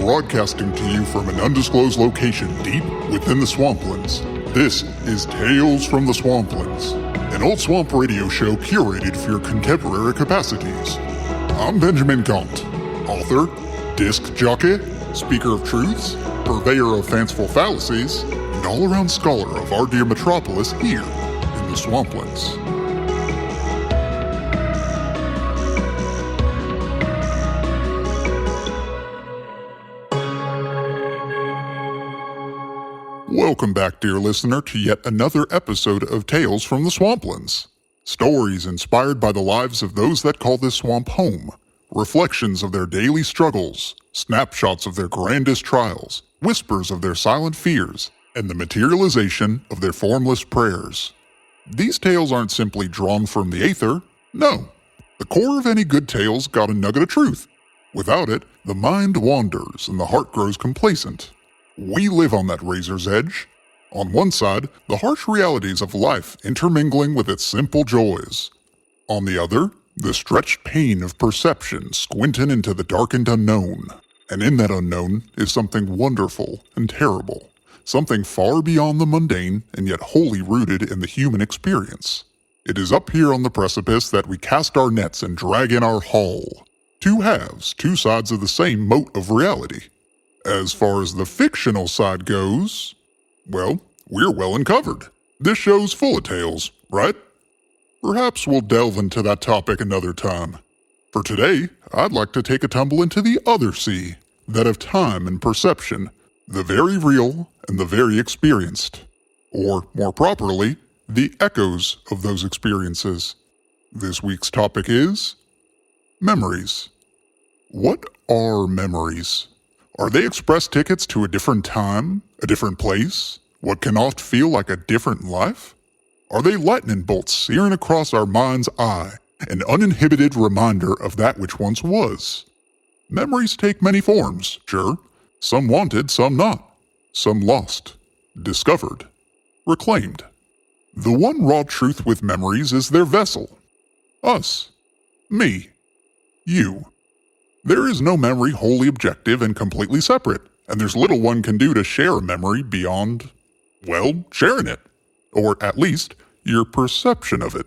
Broadcasting to you from an undisclosed location deep within the Swamplands, this is Tales from the Swamplands, an old swamp radio show curated for your contemporary capacities. I'm Benjamin Gaunt, author, disc jockey, speaker of truths, purveyor of fanciful fallacies, and all-around scholar of our dear metropolis here in the Swamplands. Welcome back, dear listener, to yet another episode of Tales from the Swamplands. Stories inspired by the lives of those that call this swamp home. Reflections of their daily struggles, snapshots of their grandest trials, whispers of their silent fears, and the materialization of their formless prayers. These tales aren't simply drawn from the aether. No. The core of any good tale's got a nugget of truth. Without it, the mind wanders and the heart grows complacent. We live on that razor's edge. On one side, the harsh realities of life intermingling with its simple joys. On the other, the stretched pain of perception squinting into the darkened unknown. And in that unknown is something wonderful and terrible. Something far beyond the mundane and yet wholly rooted in the human experience. It is up here on the precipice that we cast our nets and drag in our haul. Two halves, two sides of the same moat of reality. As far as the fictional side goes, well, we're well uncovered. This show's full of tales, right? Perhaps we'll delve into that topic another time. For today, I'd like to take a tumble into the other sea, that of time and perception, the very real and the very experienced. Or, more properly, the echoes of those experiences. This week's topic is memories. What are memories? Are they express tickets to a different time, a different place, what can oft feel like a different life? Are they lightning bolts searing across our mind's eye, an uninhibited reminder of that which once was? Memories take many forms, sure. Some wanted, some not. Some lost, discovered, reclaimed. The one raw truth with memories is their vessel. Us. Me. You. There is no memory wholly objective and completely separate, and there's little one can do to share a memory beyond, well, sharing it, or at least your perception of it.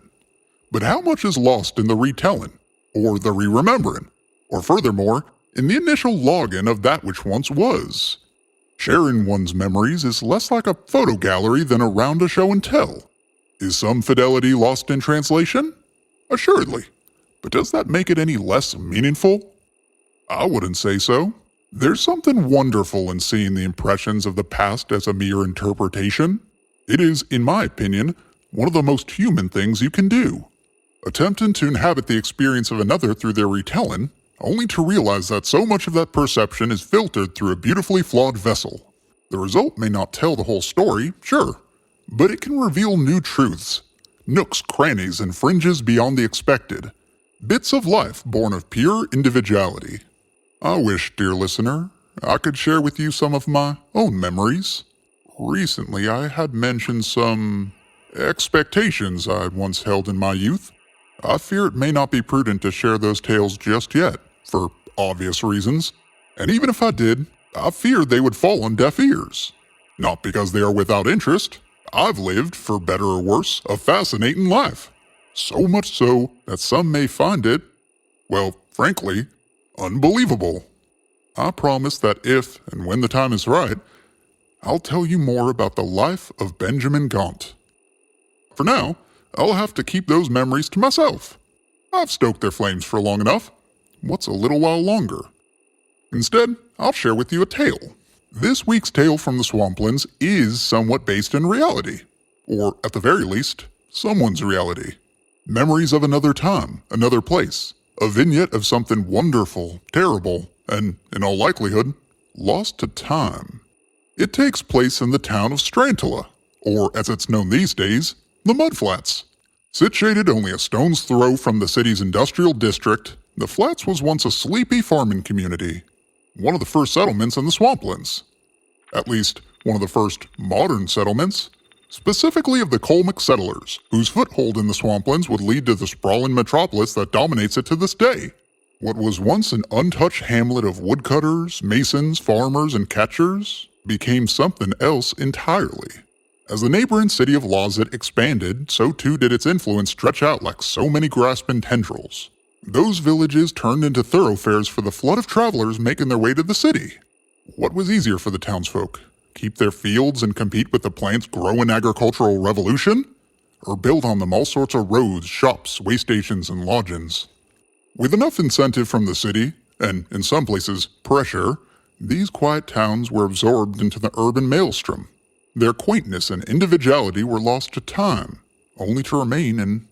But how much is lost in the retelling, or the re-remembering, or furthermore, in the initial login of that which once was? Sharing one's memories is less like a photo gallery than a round of show and tell. Is some fidelity lost in translation? Assuredly. But does that make it any less meaningful? I wouldn't say so. There's something wonderful in seeing the impressions of the past as a mere interpretation. It is, in my opinion, one of the most human things you can do. Attempting to inhabit the experience of another through their retelling, only to realize that so much of that perception is filtered through a beautifully flawed vessel. The result may not tell the whole story, sure, but it can reveal new truths, nooks, crannies, and fringes beyond the expected, bits of life born of pure individuality. I wish, dear listener, I could share with you some of my own memories. Recently, I had mentioned some expectations I once held in my youth. I fear it may not be prudent to share those tales just yet, for obvious reasons. And even if I did, I feared they would fall on deaf ears. Not because they are without interest. I've lived, for better or worse, a fascinating life. So much so that some may find it, well, frankly, unbelievable. I promise that if and when the time is right, I'll tell you more about the life of Benjamin Gaunt. For now, I'll have to keep those memories to myself. I've stoked their flames for long enough. What's a little while longer? Instead, I'll share with you a tale. This week's tale from the Swamplands is somewhat based in reality, or at the very least, someone's reality. Memories of another time, another place. A vignette of something wonderful, terrible, and, in all likelihood, lost to time. It takes place in the town of Strantala, or as it's known these days, the Mudflats. Situated only a stone's throw from the city's industrial district, the Flats was once a sleepy farming community. One of the first settlements in the Swamplands. At least, one of the first modern settlements. Specifically of the Colmic settlers, whose foothold in the Swamplands would lead to the sprawling metropolis that dominates it to this day. What was once an untouched hamlet of woodcutters, masons, farmers, and catchers became something else entirely. As the neighboring city of Lawsett expanded, so too did its influence stretch out like so many grasping tendrils. Those villages turned into thoroughfares for the flood of travelers making their way to the city. What was easier for the townsfolk? Keep their fields and compete with the plant's growing agricultural revolution? Or build on them all sorts of roads, shops, way stations, and lodgings? With enough incentive from the city, and in some places, pressure, these quiet towns were absorbed into the urban maelstrom. Their quaintness and individuality were lost to time, only to remain in,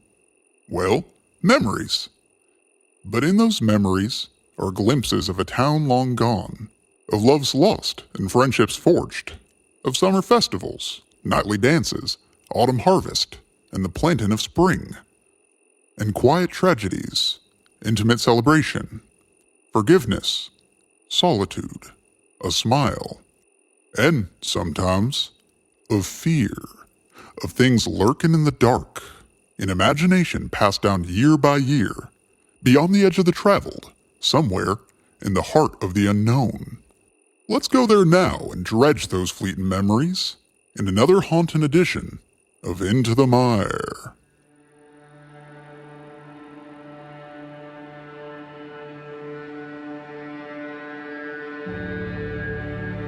well, memories. But in those memories are glimpses of a town long gone, of loves lost and friendships forged, of summer festivals, nightly dances, autumn harvest, and the planting of spring, and quiet tragedies, intimate celebration, forgiveness, solitude, a smile, and, sometimes, of fear, of things lurking in the dark, in imagination passed down year by year, beyond the edge of the traveled, somewhere in the heart of the unknown. Let's go there now and dredge those fleeting memories in another haunting edition of Into the Mire.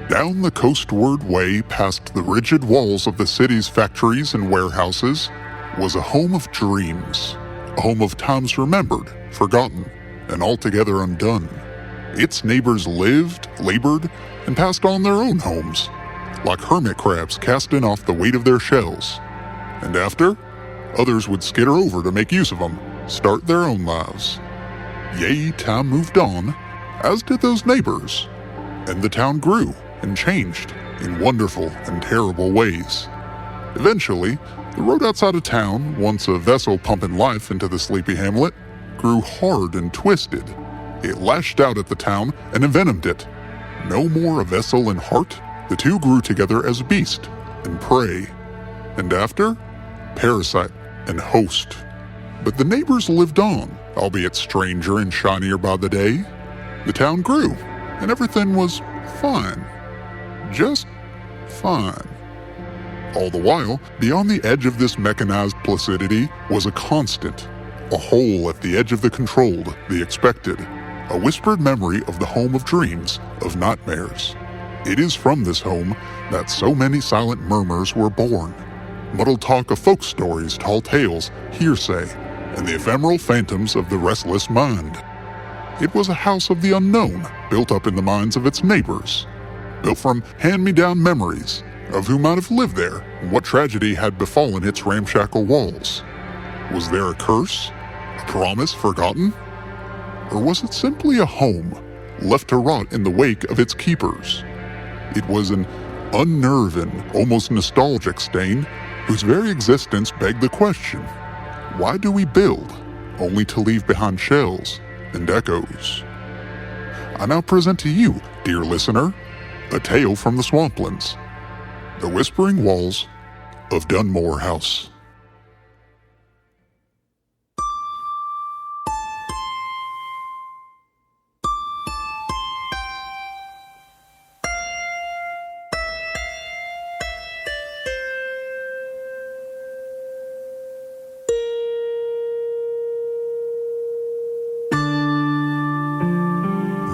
Down the coastward way past the rigid walls of the city's factories and warehouses was a home of dreams, a home of times remembered, forgotten, and altogether undone. Its neighbors lived, labored, and passed on their own homes, like hermit crabs casting off the weight of their shells. And after, others would skitter over to make use of them, start their own lives. Yea, time moved on, as did those neighbors, and the town grew and changed in wonderful and terrible ways. Eventually, the road outside of town, once a vessel pumping life into the sleepy hamlet, grew hard and twisted. It lashed out at the town and envenomed it. No more a vessel and heart, the two grew together as beast and prey, and after, parasite and host. But the neighbors lived on, albeit stranger and shinier by the day. The town grew, and everything was fine. Just fine. All the while, beyond the edge of this mechanized placidity was a constant, a hole at the edge of the controlled, the expected, a whispered memory of the home of dreams, of nightmares. It is from this home that so many silent murmurs were born, muddled talk of folk stories, tall tales, hearsay, and the ephemeral phantoms of the restless mind. It was a house of the unknown, built up in the minds of its neighbors, built from hand-me-down memories of who might have lived there and what tragedy had befallen its ramshackle walls. Was there a curse? A promise forgotten? Or was it simply a home, left to rot in the wake of its keepers? It was an unnerving, almost nostalgic stain whose very existence begged the question, why do we build, only to leave behind shells and echoes? I now present to you, dear listener, a tale from the Swamplands, the whispering walls of Dunmore House.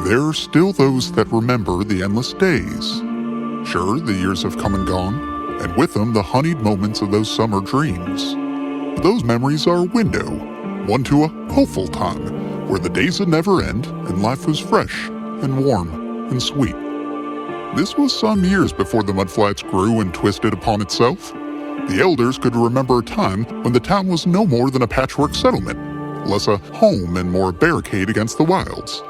There are still those that remember the endless days. Sure, the years have come and gone, and with them the honeyed moments of those summer dreams. But those memories are a window, one to a hopeful time, where the days would never end and life was fresh and warm and sweet. This was some years before the mudflats grew and twisted upon itself. The elders could remember a time when the town was no more than a patchwork settlement, less a home and more a barricade against the wilds.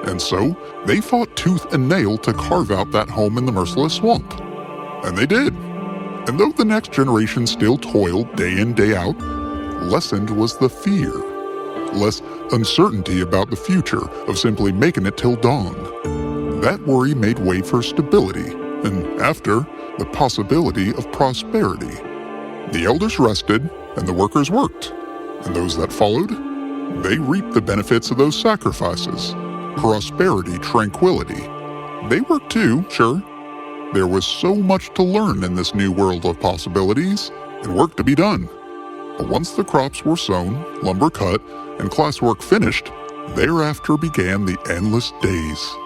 And so, they fought tooth and nail to carve out that home in the merciless swamp. And they did. And though the next generation still toiled day in, day out, lessened was the fear. Less uncertainty about the future of simply making it till dawn. That worry made way for stability, and after, the possibility of prosperity. The elders rested, and the workers worked. And those that followed They reaped the benefits of those sacrifices. Prosperity, tranquility. They worked too, sure. There was so much to learn in this new world of possibilities, and work to be done. But once the crops were sown, lumber cut, and classwork finished, thereafter began the endless days.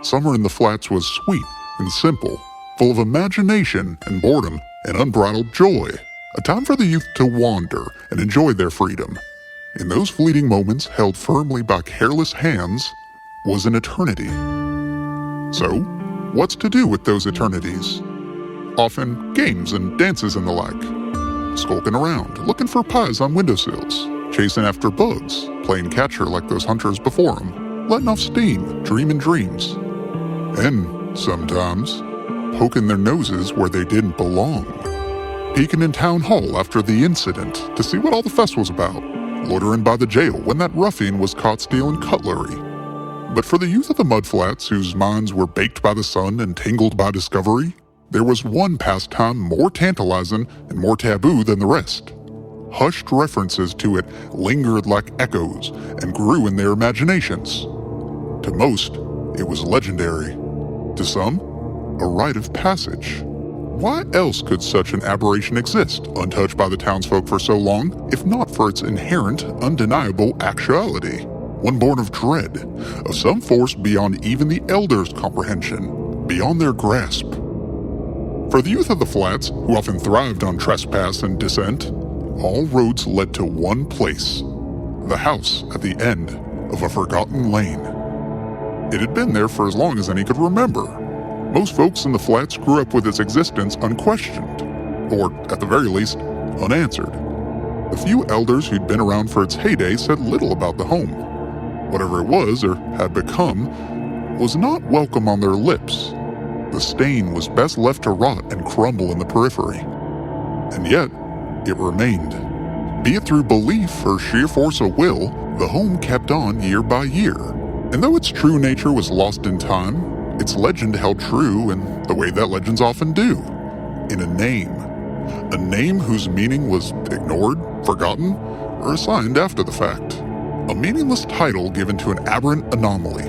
Summer in the flats was sweet and simple, full of imagination and boredom and unbridled joy. A time for the youth to wander and enjoy their freedom. In those fleeting moments held firmly by careless hands was an eternity. So, what's to do with those eternities? Often games and dances and the like. Skulking around, looking for pies on windowsills, chasing after bugs, playing catcher like those hunters before them, letting off steam, dreaming dreams. And, sometimes, poking their noses where they didn't belong. Peeking in town hall after the incident to see what all the fuss was about. Loitering by the jail when that ruffian was caught stealing cutlery. But for the youth of the mudflats whose minds were baked by the sun and tingled by discovery, there was one pastime more tantalizing and more taboo than the rest. Hushed references to it lingered like echoes and grew in their imaginations. To most, it was legendary. To some, a rite of passage. Why else could such an aberration exist, untouched by the townsfolk for so long, if not for its inherent, undeniable actuality? One born of dread, of some force beyond even the elders' comprehension, beyond their grasp. For the youth of the flats, who often thrived on trespass and dissent, all roads led to one place, the house at the end of a forgotten lane. It had been there for as long as any could remember. Most folks in the flats grew up with its existence unquestioned, or, at the very least, unanswered. The few elders who'd been around for its heyday said little about the home. Whatever it was, or had become, was not welcome on their lips. The stain was best left to rot and crumble in the periphery. And yet, it remained. Be it through belief or sheer force of will, the home kept on year by year. And though its true nature was lost in time, its legend held true in the way that legends often do, in a name whose meaning was ignored, forgotten, or assigned after the fact, a meaningless title given to an aberrant anomaly.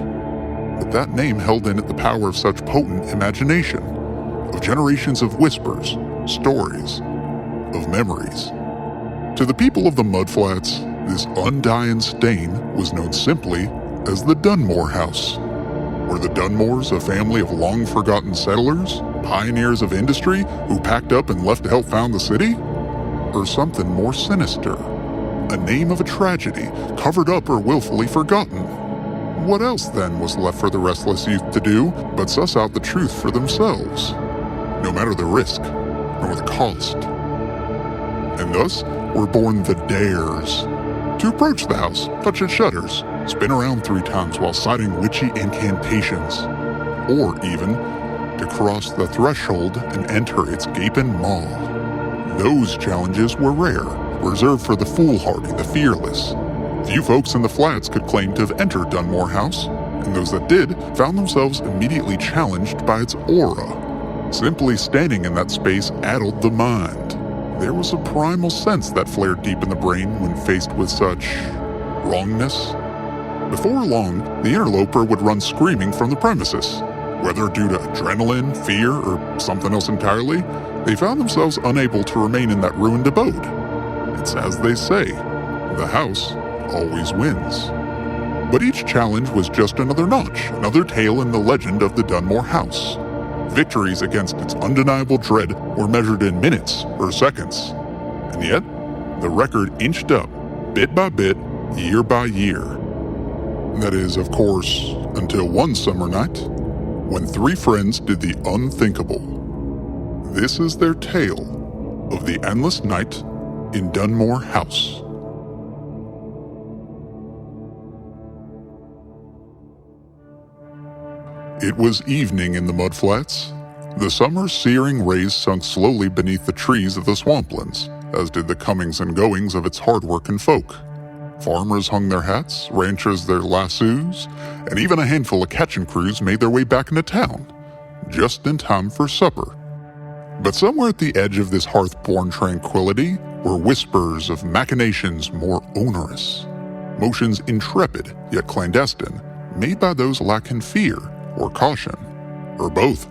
But that name held in it the power of such potent imagination, of generations of whispers, stories, of memories. To the people of the mudflats, this undying stain was known simply as the Dunmore house. Were the Dunmores a family of long-forgotten settlers, pioneers of industry who packed up and left to help found the city? Or something more sinister? A name of a tragedy, covered up or willfully forgotten? What else then was left for the restless youth to do but suss out the truth for themselves? No matter the risk, nor the cost. And thus were born the dares. To approach the house, touch its shutters, spin around 3 times while citing witchy incantations, or even to cross the threshold and enter its gaping maw. Those challenges were rare, reserved for the foolhardy, the fearless. Few folks in the flats could claim to have entered Dunmore House, and those that did found themselves immediately challenged by its aura. Simply standing in that space addled the mind. There was a primal sense that flared deep in the brain when faced with such wrongness. Before long, the interloper would run screaming from the premises. Whether due to adrenaline, fear, or something else entirely, they found themselves unable to remain in that ruined abode. It's as they say, the house always wins. But each challenge was just another notch, another tale in the legend of the Dunmore house. Victories against its undeniable dread were measured in minutes or seconds. And yet, the record inched up, bit by bit, year by year. That is, of course, until one summer night, when 3 friends did the unthinkable. This is their tale of the endless night in Dunmore House. It was evening in the mudflats. The summer's searing rays sunk slowly beneath the trees of the Swamplands, as did the comings and goings of its hard-working folk. Farmers hung their hats, ranchers their lassos, and even a handful of catching crews made their way back into town, just in time for supper. But somewhere at the edge of this hearth-born tranquility were whispers of machinations more onerous. motions intrepid yet clandestine, made by those lacking fear or caution, or both.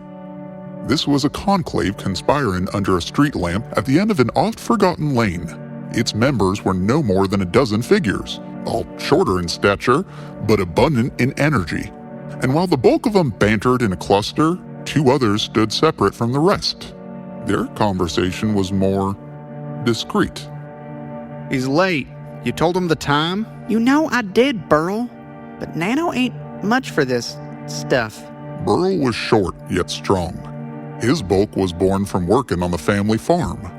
This was a conclave conspiring under a street lamp at the end of an oft-forgotten lane. Its members were no more than a dozen figures, all shorter in stature, but abundant in energy. And while the bulk of them bantered in a cluster, two others stood separate from the rest. Their conversation was more discreet. He's late. You told him the time? You know I did, Burl. But Nano ain't much for this stuff. Burl was short yet strong. His bulk was born from working on the family farm.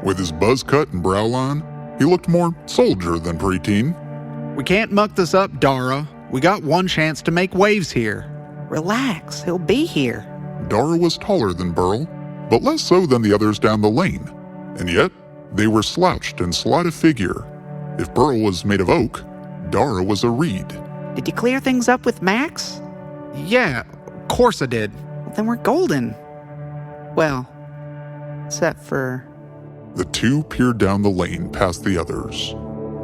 With his buzz cut and brow line, he looked more soldier than preteen. We can't muck this up, Dara. We got one chance to make waves here. Relax, he'll be here. Dara was taller than Burl, but less so than the others down the lane. And yet, they were slouched and slight of figure. If Burl was made of oak, Dara was a reed. Did you clear things up with Max? Yeah, of course I did. Well, then we're golden. Well, except for... The two peered down the lane past the others.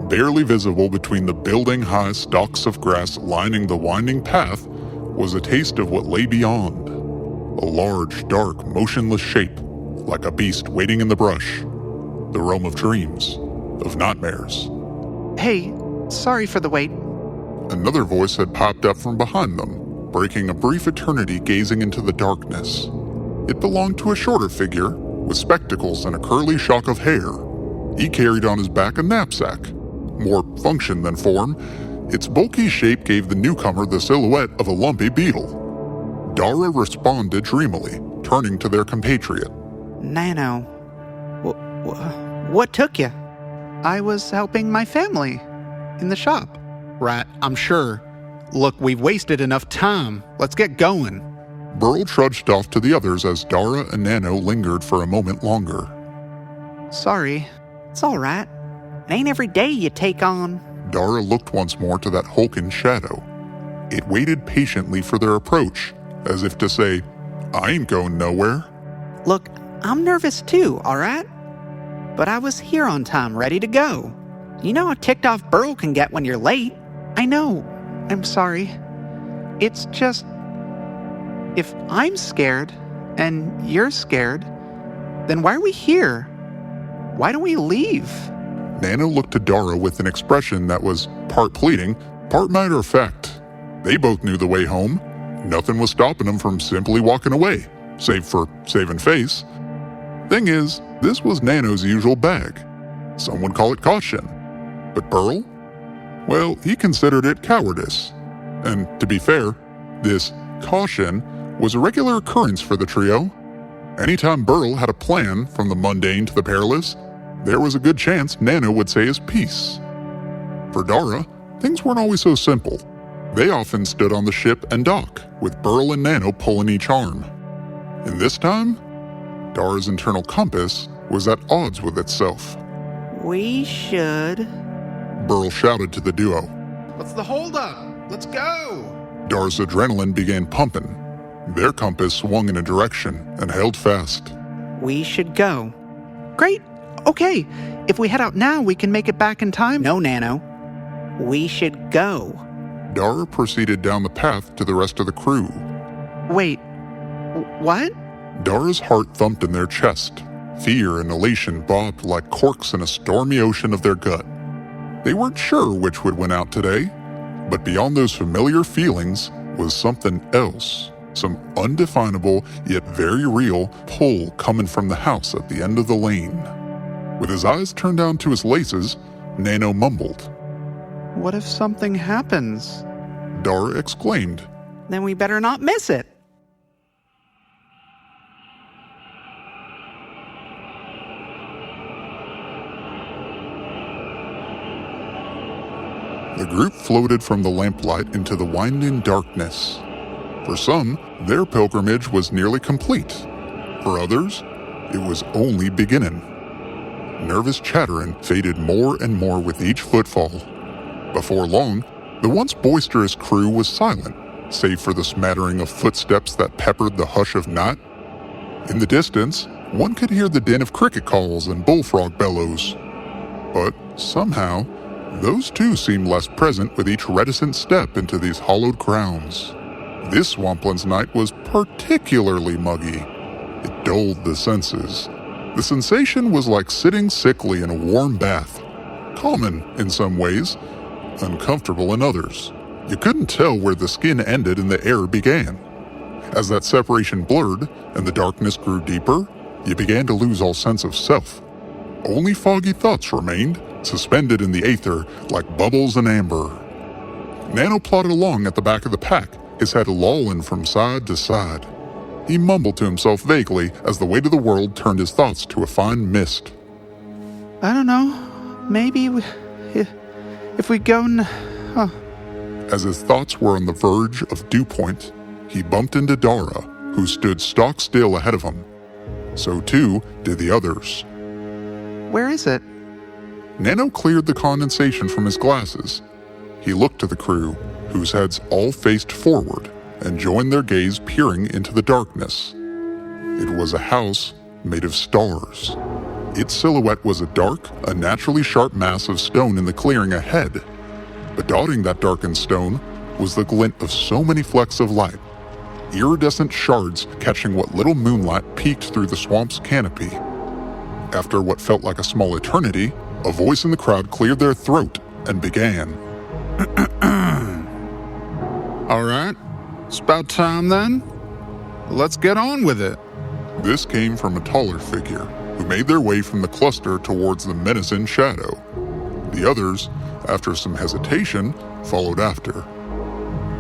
Barely visible between the building-high stalks of grass lining the winding path was a taste of what lay beyond. A large, dark, motionless shape, like a beast waiting in the brush. The realm of dreams, of nightmares. Hey, sorry for the wait. Another voice had popped up from behind them, breaking a brief eternity gazing into the darkness. It belonged to a shorter figure, with spectacles and a curly shock of hair. He carried on his back a knapsack. More function than form, its bulky shape gave the newcomer the silhouette of a lumpy beetle. Dara responded dreamily, turning to their compatriot. Nano, what took you? I was helping my family in the shop. Right, I'm sure. Look, we've wasted enough time. Let's get going. Burl trudged off to the others as Dara and Nano lingered for a moment longer. Sorry. It's all right. It ain't every day you take on... Dara looked once more to that hulking shadow. It waited patiently for their approach, as if to say, I ain't going nowhere. Look, I'm nervous too, all right? But I was here on time, ready to go. You know how ticked off Burl can get when you're late. I know. I'm sorry. It's just... If I'm scared, and you're scared, then why are we here? Why don't we leave? Nano looked to Dara with an expression that was part pleading, part matter of fact. They both knew the way home. Nothing was stopping them from simply walking away, save for saving face. Thing is, this was Nano's usual bag. Some would call it caution. But Burl? Well, he considered it cowardice. And to be fair, this caution was a regular occurrence for the trio. Anytime Burl had a plan from the mundane to the perilous, there was a good chance Nano would say his piece. For Dara, things weren't always so simple. They often stood on the ship and dock, with Burl and Nano pulling each arm. And this time, Dara's internal compass was at odds with itself. We should... Burl shouted to the duo. What's the holdup? Let's go! Dara's adrenaline began pumping. Their compass swung in a direction and held fast. We should go. Great. Okay. If we head out now, we can make it back in time. No, Nano. We should go. Dara proceeded down the path to the rest of the crew. Wait. What? Dara's heart thumped in their chest. Fear and elation bobbed like corks in a stormy ocean of their gut. They weren't sure which would win out today, but beyond those familiar feelings was something else. Some undefinable, yet very real, pull coming from the house at the end of the lane. With his eyes turned down to his laces, Nano mumbled. What if something happens? Dara exclaimed. Then we better not miss it. The group floated from the lamplight into the winding darkness. For some, their pilgrimage was nearly complete. For others, it was only beginning. Nervous chattering faded more and more with each footfall. Before long, the once boisterous crew was silent, save for the smattering of footsteps that peppered the hush of night. In the distance, one could hear the din of cricket calls and bullfrog bellows. But somehow, Those too seemed less present with each reticent step into these hollowed grounds. This Swamplands night was particularly muggy. It dulled the senses. The sensation was like sitting sickly in a warm bath. Common in some ways, uncomfortable in others. You couldn't tell where the skin ended and the air began. As that separation blurred and the darkness grew deeper, you began to lose all sense of self. Only foggy thoughts remained, suspended in the aether like bubbles in amber. Nano plodded along at the back of the pack, his head lolling from side to side. He mumbled to himself vaguely as the weight of the world turned his thoughts to a fine mist. I don't know. Maybe if we go As his thoughts were on the verge of dew point, he bumped into Dara, who stood stock still ahead of him. So too did the others. Where is it? Nano cleared the condensation from his glasses. He looked to the crew, whose heads all faced forward, and joined their gaze peering into the darkness. It was a house made of stars. Its silhouette was a dark, unnaturally sharp mass of stone in the clearing ahead. But dotting that darkened stone was the glint of so many flecks of light, iridescent shards catching what little moonlight peeked through the swamp's canopy. After what felt like a small eternity, a voice in the crowd cleared their throat and began. All right, it's about time then. Let's get on with it. This came from a taller figure, who made their way from the cluster towards the menace in shadow. The others, after some hesitation, followed after.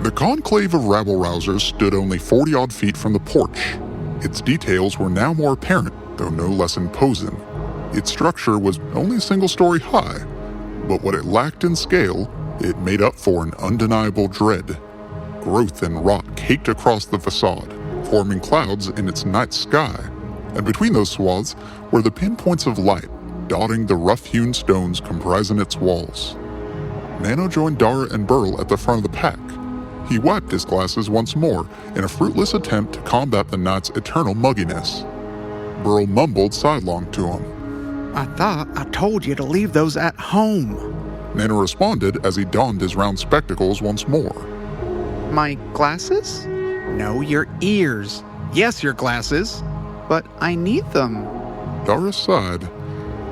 The conclave of rabble-rousers stood only 40-odd feet from the porch. Its details were now more apparent, though no less imposing. Its structure was only a single story high, but what it lacked in scale, it made up for in undeniable dread. Growth and rot caked across the facade, forming clouds in its night sky, and between those swaths were the pinpoints of light, dotting the rough-hewn stones comprising its walls. Nano joined Dara and Burl at the front of the pack. He wiped his glasses once more in a fruitless attempt to combat the night's eternal mugginess. Burl mumbled sidelong to him. I thought I told you to leave those at home. Nano responded as he donned his round spectacles once more. My glasses? No, your ears. Yes, your glasses. But I need them. Dara sighed.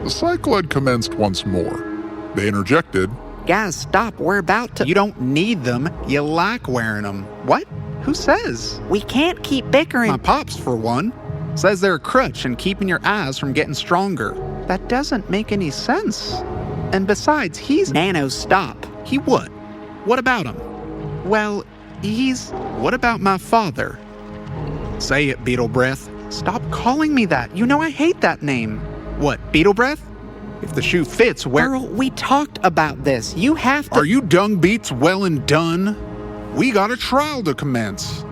The cycle had commenced once more. They interjected. Guys, stop, we're about to— You don't need them. You like wearing them. What? Who says? We can't keep bickering. My pops, for one, says they're a crutch and keeping your eyes from getting stronger. That doesn't make any sense. And besides, he's— Nano, stop. He what? What about him? Well, he's— What about my father? Say it, Beetle Breath. Stop calling me that. You know I hate that name. What, Beetle Breath? If the shoe fits, where— Earl, we talked about this. You have to— Are you dung beats well and done? We got a trial to commence.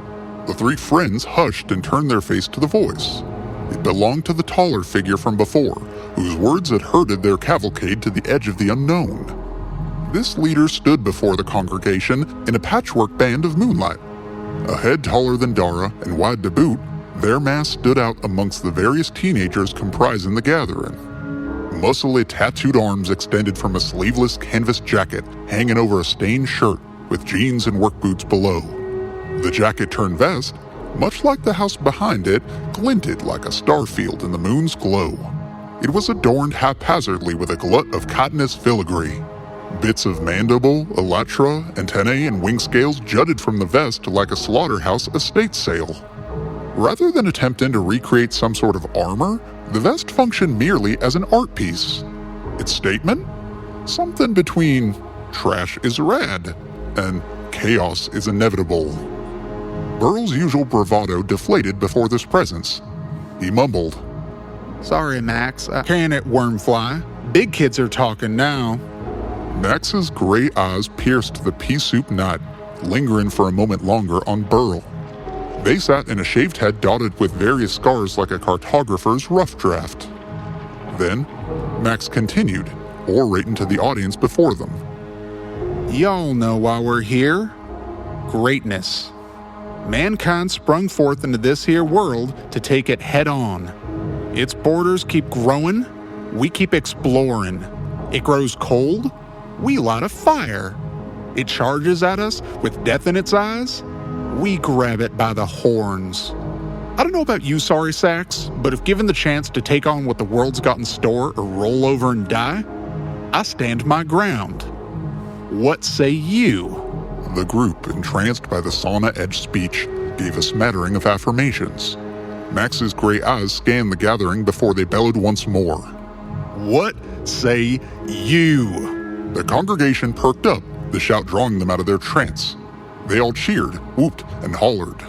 The three friends hushed and turned their face to the voice. It belonged to the taller figure from before, whose words had herded their cavalcade to the edge of the unknown. This leader stood before the congregation in a patchwork band of moonlight. A head taller than Dara and wide to boot, their mass stood out amongst the various teenagers comprising the gathering. Muscly tattooed arms extended from a sleeveless canvas jacket hanging over a stained shirt with jeans and work boots below. The jacket-turned vest, much like the house behind it, glinted like a starfield in the moon's glow. It was adorned haphazardly with a glut of cottonous filigree. Bits of mandible, elytra, antennae, and wing scales jutted from the vest like a slaughterhouse estate sale. Rather than attempting to recreate some sort of armor, the vest functioned merely as an art piece. Its statement? Something between trash is rad and chaos is inevitable. Burl's usual bravado deflated before this presence. He mumbled, Sorry, Max. Can it, Wormfly? Big kids are talking now. Max's gray eyes pierced the pea soup night, lingering for a moment longer on Burl. They sat in a shaved head dotted with various scars like a cartographer's rough draft. Then, Max continued, orating to the audience before them. Y'all know why we're here. Greatness. Mankind sprung forth into this here world to take it head on. Its borders keep growing, we keep exploring. It grows cold, we light a fire. It charges at us with death in its eyes. We grab it by the horns. I don't know about you, sorry sacks, but if given the chance to take on what the world's got in store or roll over and die, I stand my ground. What say you? The group, entranced by the sauna-edged speech, gave a smattering of affirmations. Max's gray eyes scanned the gathering before they bellowed once more. What say you? The congregation perked up, the shout drawing them out of their trance. They all cheered, whooped, and hollered.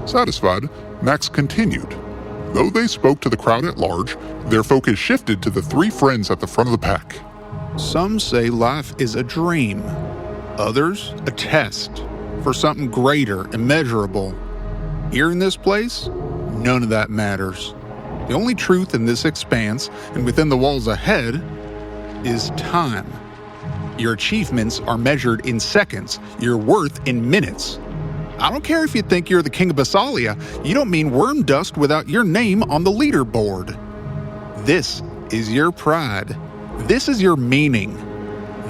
Satisfied, Max continued. Though they spoke to the crowd at large, their focus shifted to the three friends at the front of the pack. Some say life is a dream. Others, a test for something greater, immeasurable. Here in this place, none of that matters. The only truth in this expanse and within the walls ahead is time. Your achievements are measured in seconds, your worth in minutes. I don't care if you think you're the king of Basalia, you don't mean worm dust without your name on the leaderboard. This is your pride. This is your meaning.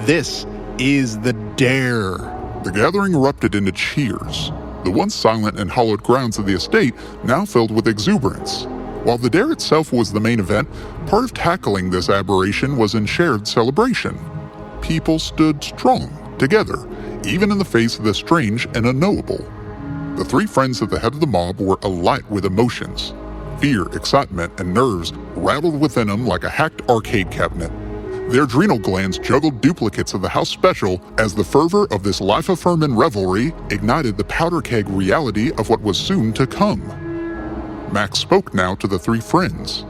This is the dare. The gathering erupted into cheers. The once silent and hallowed grounds of the estate now filled with exuberance. While the dare itself was the main event, part of tackling this aberration was in shared celebration. People stood strong, together, even in the face of the strange and unknowable. The three friends at the head of the mob were alight with emotions. Fear, excitement, and nerves rattled within them like a hacked arcade cabinet. Their adrenal glands juggled duplicates of the house special as the fervor of this life-affirming revelry ignited the powder keg reality of what was soon to come. Max spoke now to the three friends.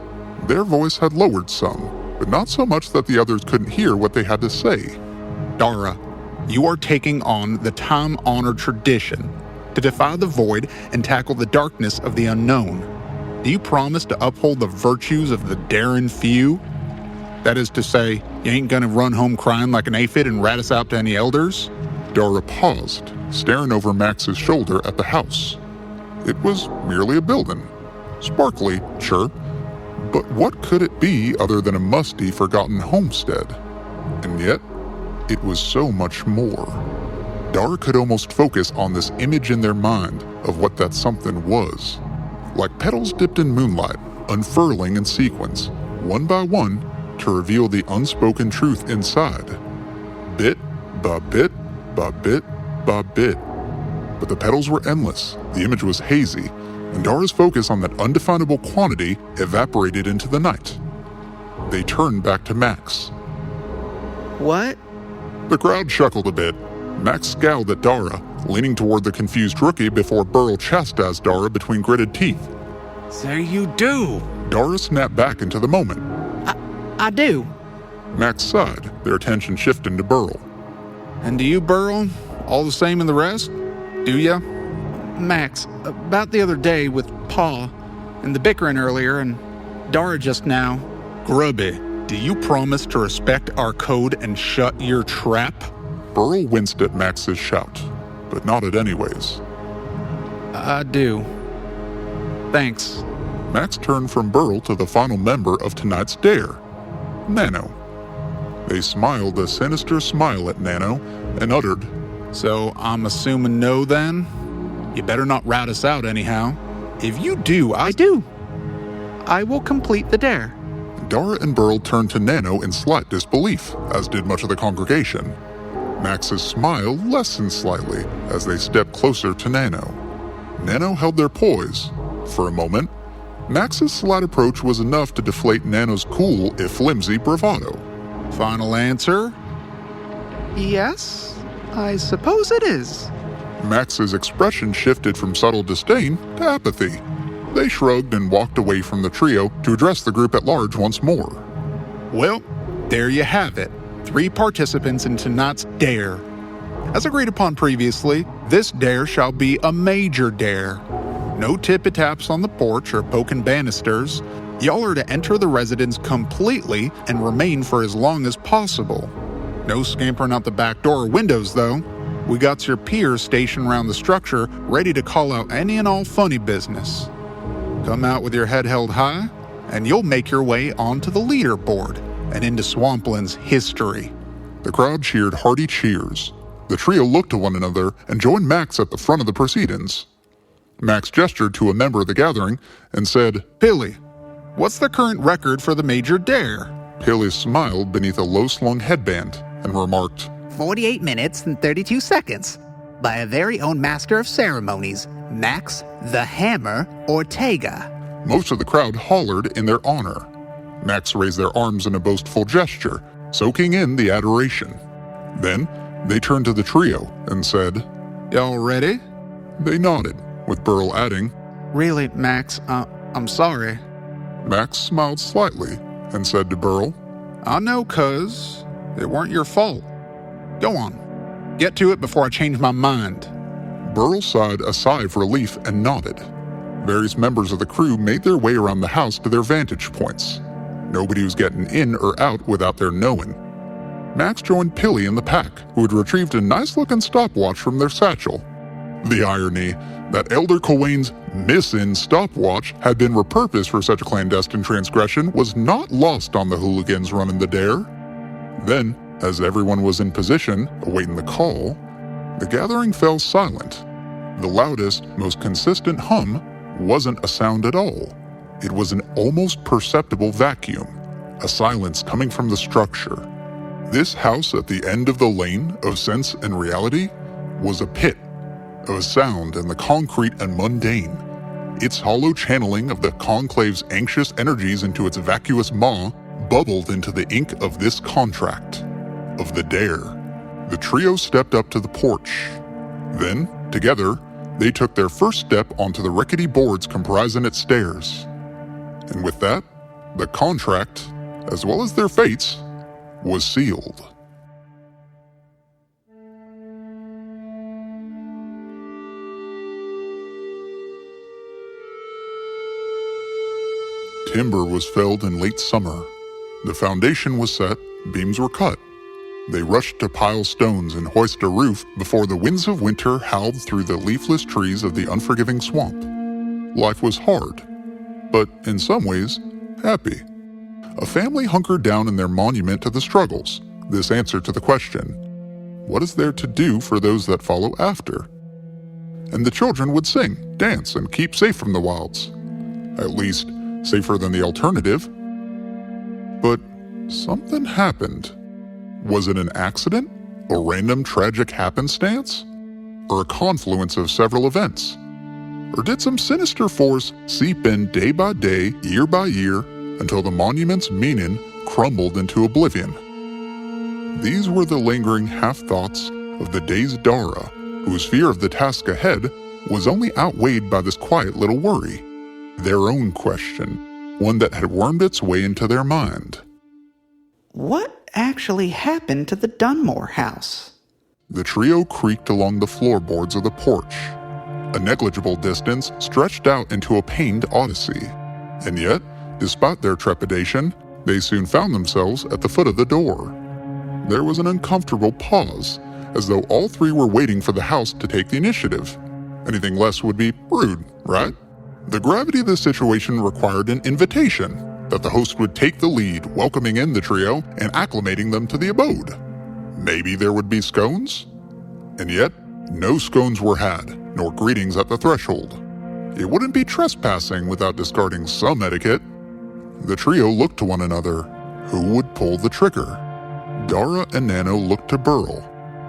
Their voice had lowered some, but not so much that the others couldn't hear what they had to say. Dara, you are taking on the time-honored tradition to defy the void and tackle the darkness of the unknown. Do you promise to uphold the virtues of the daring few? That is to say, you ain't gonna run home crying like an aphid and rat us out to any elders? Dara paused, staring over Max's shoulder at the house. It was merely a building. Sparkly, sure, but what could it be other than a musty, forgotten homestead? And yet, it was so much more. Dara could almost focus on this image in their mind of what that something was. Like petals dipped in moonlight, unfurling in sequence, one by one, to reveal the unspoken truth inside. Bit by bit by bit by bit. But the petals were endless, the image was hazy, and Dara's focus on that undefinable quantity evaporated into the night. They turned back to Max. What? The crowd chuckled a bit. Max scowled at Dara, leaning toward the confused rookie before Burl chastised Dara between gritted teeth. So you do. Dara snapped back into the moment. I do. Max sighed, their attention shifting to Burl. And do you, Burl? All the same in the rest? Do ya? Max, about the other day with Pa, and the bickering earlier, and Dara just now. Grubby, do you promise to respect our code and shut your trap? Burl winced at Max's shout, but nodded anyways. I do. Thanks. Max turned from Burl to the final member of tonight's dare, Nano. They smiled a sinister smile at Nano and uttered, So I'm assuming no then? You better not rat us out anyhow. If you do, I do. I will complete the dare. Dara and Burl turned to Nano in slight disbelief, as did much of the congregation. Max's smile lessened slightly as they stepped closer to Nano. Nano held their poise. For a moment, Max's slight approach was enough to deflate Nano's cool, if flimsy, bravado. Final answer? Yes, I suppose it is. Max's expression shifted from subtle disdain to apathy. They shrugged and walked away from the trio to address the group at large once more. Well, there you have it. 3 participants in tonight's dare. As agreed upon previously, this dare shall be a major dare. No tippy-taps on the porch or poking banisters. Y'all are to enter the residence completely and remain for as long as possible. No scampering out the back door or windows, though. We got your peers stationed around the structure, ready to call out any and all funny business. Come out with your head held high, and you'll make your way onto the leaderboard and into Swamplands history. The crowd cheered hearty cheers. The trio looked to one another and joined Max at the front of the proceedings. Max gestured to a member of the gathering and said, Pilly, what's the current record for the Major Dare? Pilly smiled beneath a low-slung headband and remarked, 48 minutes and 32 seconds. By a very own master of ceremonies, Max the Hammer Ortega. Most of the crowd hollered in their honor. Max raised their arms in a boastful gesture, soaking in the adoration. Then, they turned to the trio and said, Y'all ready? They nodded, with Burl adding, Really, Max, I'm sorry. Max smiled slightly and said to Burl, I know, cuz. It weren't your fault. Go on. Get to it before I change my mind. Burl sighed a sigh of relief and nodded. Various members of the crew made their way around the house to their vantage points. Nobody was getting in or out without their knowing. Max joined Pilly in the pack, who had retrieved a nice-looking stopwatch from their satchel. The irony that Elder Cowain's miss-in stopwatch had been repurposed for such a clandestine transgression was not lost on the hooligans running the dare. Then, as everyone was in position, awaiting the call, the gathering fell silent. The loudest, most consistent hum wasn't a sound at all. It was an almost perceptible vacuum, a silence coming from the structure. This house at the end of the lane of sense and reality was a pit of sound and the concrete and mundane. Its hollow channeling of the conclave's anxious energies into its vacuous maw bubbled into the ink of this contract, of the dare. The trio stepped up to the porch. Then, together, they took their first step onto the rickety boards comprising its stairs. And with that, the contract, as well as their fates, was sealed. Timber was felled in late summer. The foundation was set, beams were cut. They rushed to pile stones and hoist a roof before the winds of winter howled through the leafless trees of the unforgiving swamp. Life was hard, but in some ways, happy. A family hunkered down in their monument to the struggles, this answer to the question, what is there to do for those that follow after? And the children would sing, dance, and keep safe from the wilds. At least, safer than the alternative. But something happened. Was it an accident? A random tragic happenstance? Or a confluence of several events? Or did some sinister force seep in day by day, year by year, until the monument's meaning crumbled into oblivion? These were the lingering half-thoughts of the dazed Dara, whose fear of the task ahead was only outweighed by this quiet little worry. Their own question, one that had wormed its way into their mind. What actually happened to the Dunmore house? The trio creaked along the floorboards of the porch. A negligible distance stretched out into a pained odyssey. And yet, despite their trepidation, they soon found themselves at the foot of the door. There was an uncomfortable pause, as though all three were waiting for the house to take the initiative. Anything less would be rude, right? The gravity of the situation required an invitation, that the host would take the lead, welcoming in the trio and acclimating them to the abode. Maybe there would be scones? And yet, no scones were had, nor greetings at the threshold. It wouldn't be trespassing without discarding some etiquette. The trio looked to one another. Who would pull the trigger? Dara and Nano looked to Burl.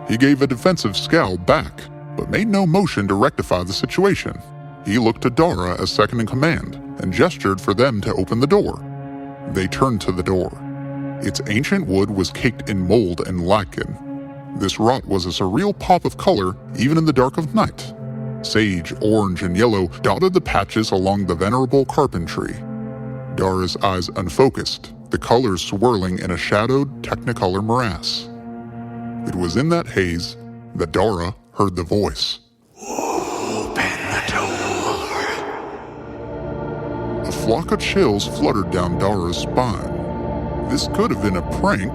He gave a defensive scowl back, but made no motion to rectify the situation. He looked to Dara as second in command and gestured for them to open the door. They turned to the door. Its ancient wood was caked in mold and lichen. This rot was a surreal pop of color even in the dark of night. Sage, orange, and yellow dotted the patches along the venerable carpentry. Dara's eyes unfocused, the colors swirling in a shadowed technicolor morass. It was in that haze that Dara heard the voice. A flock of chills fluttered down Dara's spine. This could have been a prank,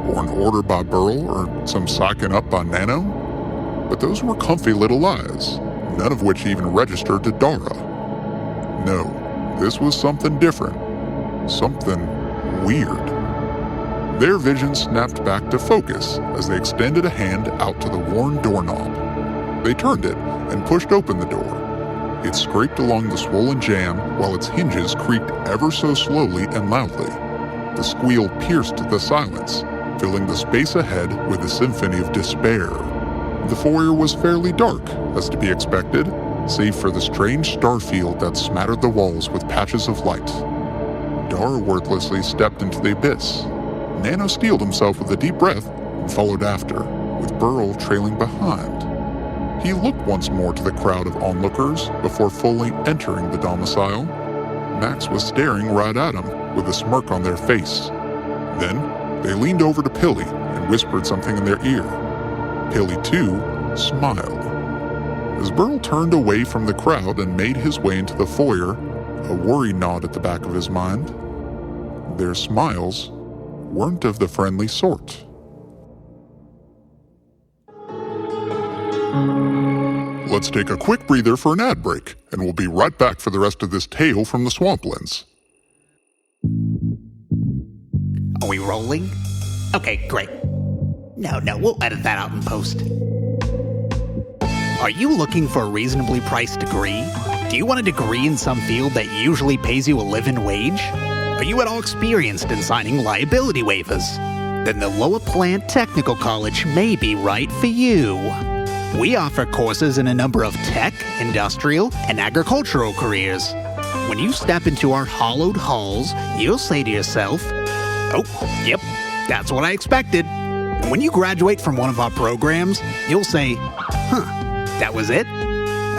or an order by Burl, or some psyching up by Nano. But those were comfy little lies, none of which even registered to Dara. No, this was something different. Something weird. Their vision snapped back to focus as they extended a hand out to the worn doorknob. They turned it and pushed open the door. It scraped along the swollen jamb while its hinges creaked ever so slowly and loudly. The squeal pierced the silence, filling the space ahead with a symphony of despair. The foyer was fairly dark, as to be expected, save for the strange star field that smattered the walls with patches of light. Dar wordlessly stepped into the abyss. Nano steeled himself with a deep breath and followed after, with Burl trailing behind. He looked once more to the crowd of onlookers before fully entering the domicile. Max was staring right at him with a smirk on their face. Then, they leaned over to Pilly and whispered something in their ear. Pilly, too, smiled. As Burl turned away from the crowd and made his way into the foyer, a worry gnawed at the back of his mind. Their smiles weren't of the friendly sort. Let's take a quick breather for an ad break, and we'll be right back for the rest of this tale from the Swamplands. Are we rolling? Okay, great. No, we'll edit that out in post. Are you looking for a reasonably priced degree? Do you want a degree in some field that usually pays you a living wage? Are you at all experienced in signing liability waivers? Then the Lower Plant Technical College may be right for you. We offer courses in a number of tech, industrial, and agricultural careers. When you step into our hollowed halls, you'll say to yourself, "Oh, yep, that's what I expected." And when you graduate from one of our programs, you'll say, "That was it?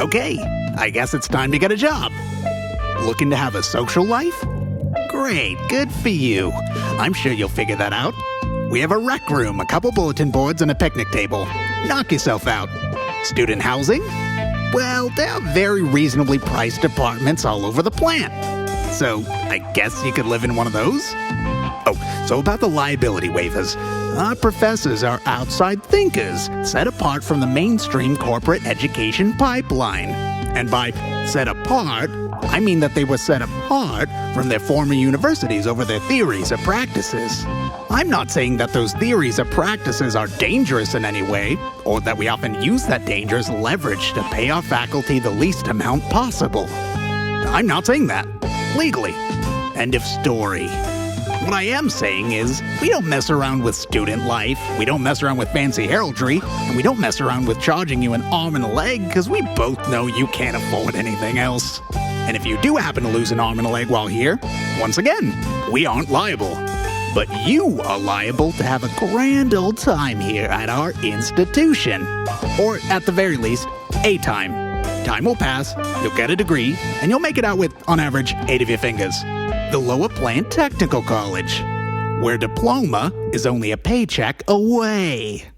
Okay, I guess it's time to get a job." Looking to have a social life? Great, good for you. I'm sure you'll figure that out. We have a rec room, a couple bulletin boards, and a picnic table. Knock yourself out. Student housing? Well, there are very reasonably priced apartments all over the plant. So, I guess you could live in one of those? Oh, so about the liability waivers. Our professors are outside thinkers, set apart from the mainstream corporate education pipeline. And by set apart, I mean that they were set apart from their former universities over their theories or practices. I'm not saying that those theories or practices are dangerous in any way, or that we often use that danger as leverage to pay our faculty the least amount possible. I'm not saying that. Legally. End of story. What I am saying is, we don't mess around with student life, we don't mess around with fancy heraldry, and we don't mess around with charging you an arm and a leg because we both know you can't afford anything else. And if you do happen to lose an arm and a leg while here, once again, we aren't liable. But you are liable to have a grand old time here at our institution. Or, at the very least, a time. Time will pass, you'll get a degree, and you'll make it out with, on average, 8 of your fingers. The Lower Plant Technical College, where diploma is only a paycheck away.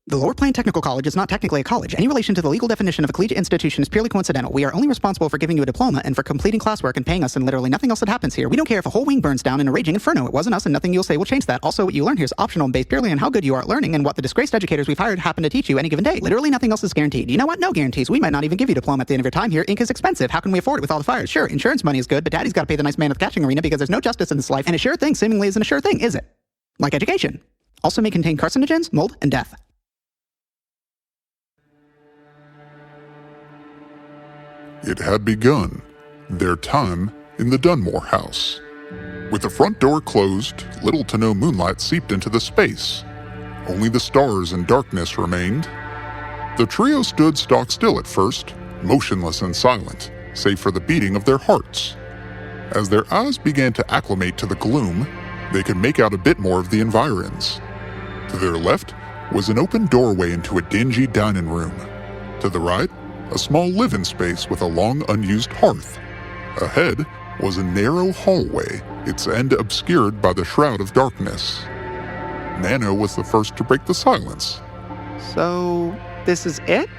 The Lower Plant Technical College is not technically a college. Any relation to the legal definition of a collegiate institution is purely coincidental. We are only responsible for giving you a diploma and for completing classwork and paying us and literally nothing else that happens here. We don't care if a whole wing burns down in a raging inferno. It wasn't us and nothing you'll say will change that. Also, what you learn here is optional and based purely on how good you are at learning and what the disgraced educators we've hired happen to teach you any given day. Literally nothing else is guaranteed. You know what? No guarantees. We might not even give you a diploma at the end of your time here. Ink is expensive. How can we afford it with all the fires? Sure, insurance money is good, but daddy's got to pay the nice man at the catching arena because there's no justice in this life, and a sure thing seemingly isn't a sure thing, is it? Like education. Also may contain carcinogens, mold, and death. It had begun, their time in the Dunmore house. With the front door closed, little to no moonlight seeped into the space. Only the stars and darkness remained. The trio stood stock still at first, motionless and silent, save for the beating of their hearts. As their eyes began to acclimate to the gloom, they could make out a bit more of the environs. To their left was an open doorway into a dingy dining room. To the right, a small living space with a long unused hearth. Ahead was a narrow hallway, its end obscured by the shroud of darkness. Nano was the first to break the silence. So, this is it?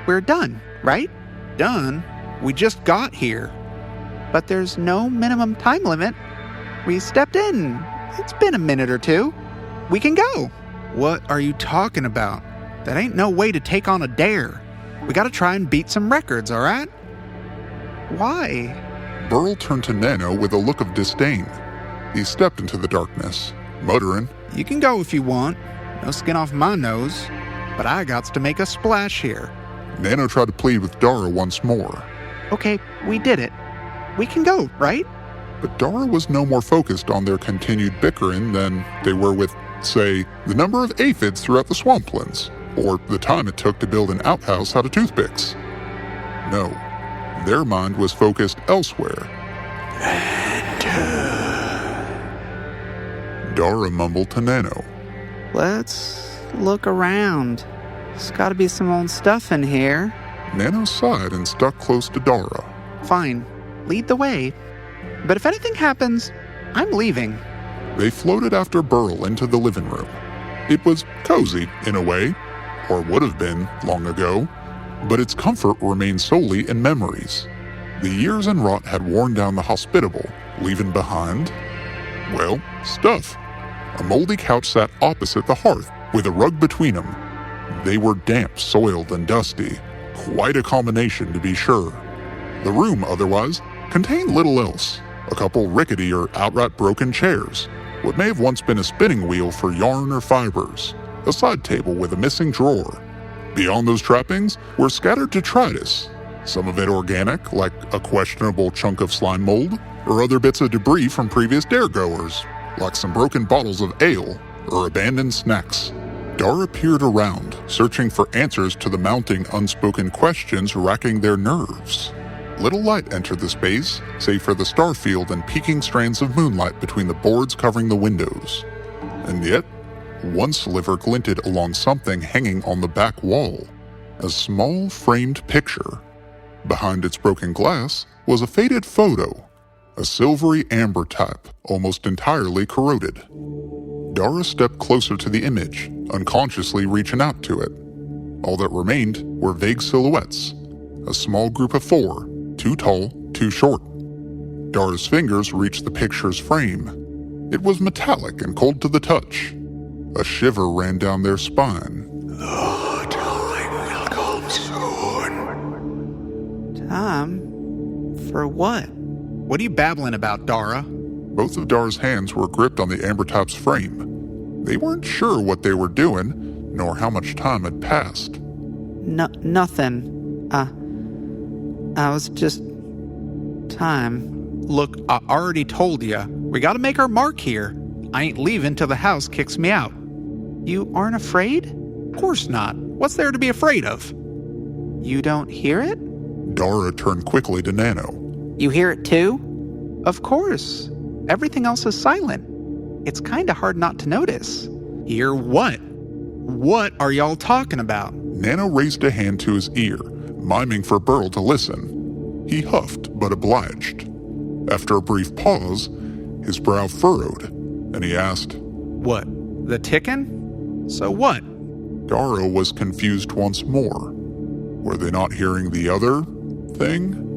We're done, right? Done? We just got here. But there's no minimum time limit. We stepped in. It's been a minute or two. We can go. What are you talking about? That ain't no way to take on a dare. We gotta try and beat some records, alright? Why? Burl turned to Nano with a look of disdain. He stepped into the darkness. muttering, "You can go if you want. No skin off my nose. But I gots to make a splash here." Nano tried to plead with Dara once more. "Okay, we did it. We can go, right?" But Dara was no more focused on their continued bickering than they were with, say, the number of aphids throughout the Swamplands, or the time it took to build an outhouse out of toothpicks. No, their mind was focused elsewhere. Dara mumbled to Nano. "Let's look around. There's gotta be some old stuff in here." Nano sighed and stuck close to Dara. "Fine, lead the way. But if anything happens, I'm leaving." They floated after Burl into the living room. It was cozy, in a way, or would have been long ago, but its comfort remained solely in memories. The years and rot had worn down the hospitable, leaving behind, well, stuff. A moldy couch sat opposite the hearth, with a rug between them. They were damp, soiled, and dusty. Quite a combination, to be sure. The room, otherwise, contained little else. A couple rickety or outright broken chairs, what may have once been a spinning wheel for yarn or fibers, a side table with a missing drawer. Beyond those trappings were scattered detritus, some of it organic, like a questionable chunk of slime mold, or other bits of debris from previous dare-goers, like some broken bottles of ale or abandoned snacks. Dara peered around, searching for answers to the mounting unspoken questions racking their nerves. Little light entered the space, save for the starfield and peeking strands of moonlight between the boards covering the windows. And yet, one sliver glinted along something hanging on the back wall, a small framed picture. Behind its broken glass was a faded photo, a silvery amber type, almost entirely corroded. Dara stepped closer to the image, unconsciously reaching out to it. All that remained were vague silhouettes, a small group of four, too tall, too short. Dara's fingers reached the picture's frame. It was metallic and cold to the touch. A shiver ran down their spine. The time will come soon. "Time? For what?" What are you babbling about, Dara? Both of Dara's hands were gripped on the amber type's frame. They weren't sure what they were doing, nor how much time had passed. Nothing. I was just... time. Look, I already told ya. We gotta make our mark here. I ain't leaving till the house kicks me out. You aren't afraid? Of course not. What's there to be afraid of? You don't hear it? Dara turned quickly to Nano. You hear it too? Of course. Everything else is silent. It's kinda hard not to notice. Hear what? What are y'all talking about? Nano raised a hand to his ear, miming for Burl to listen. He huffed, but obliged. After a brief pause, his brow furrowed, and he asked, What? The ticking? So what? Dara was confused once more. Were they not hearing the other thing?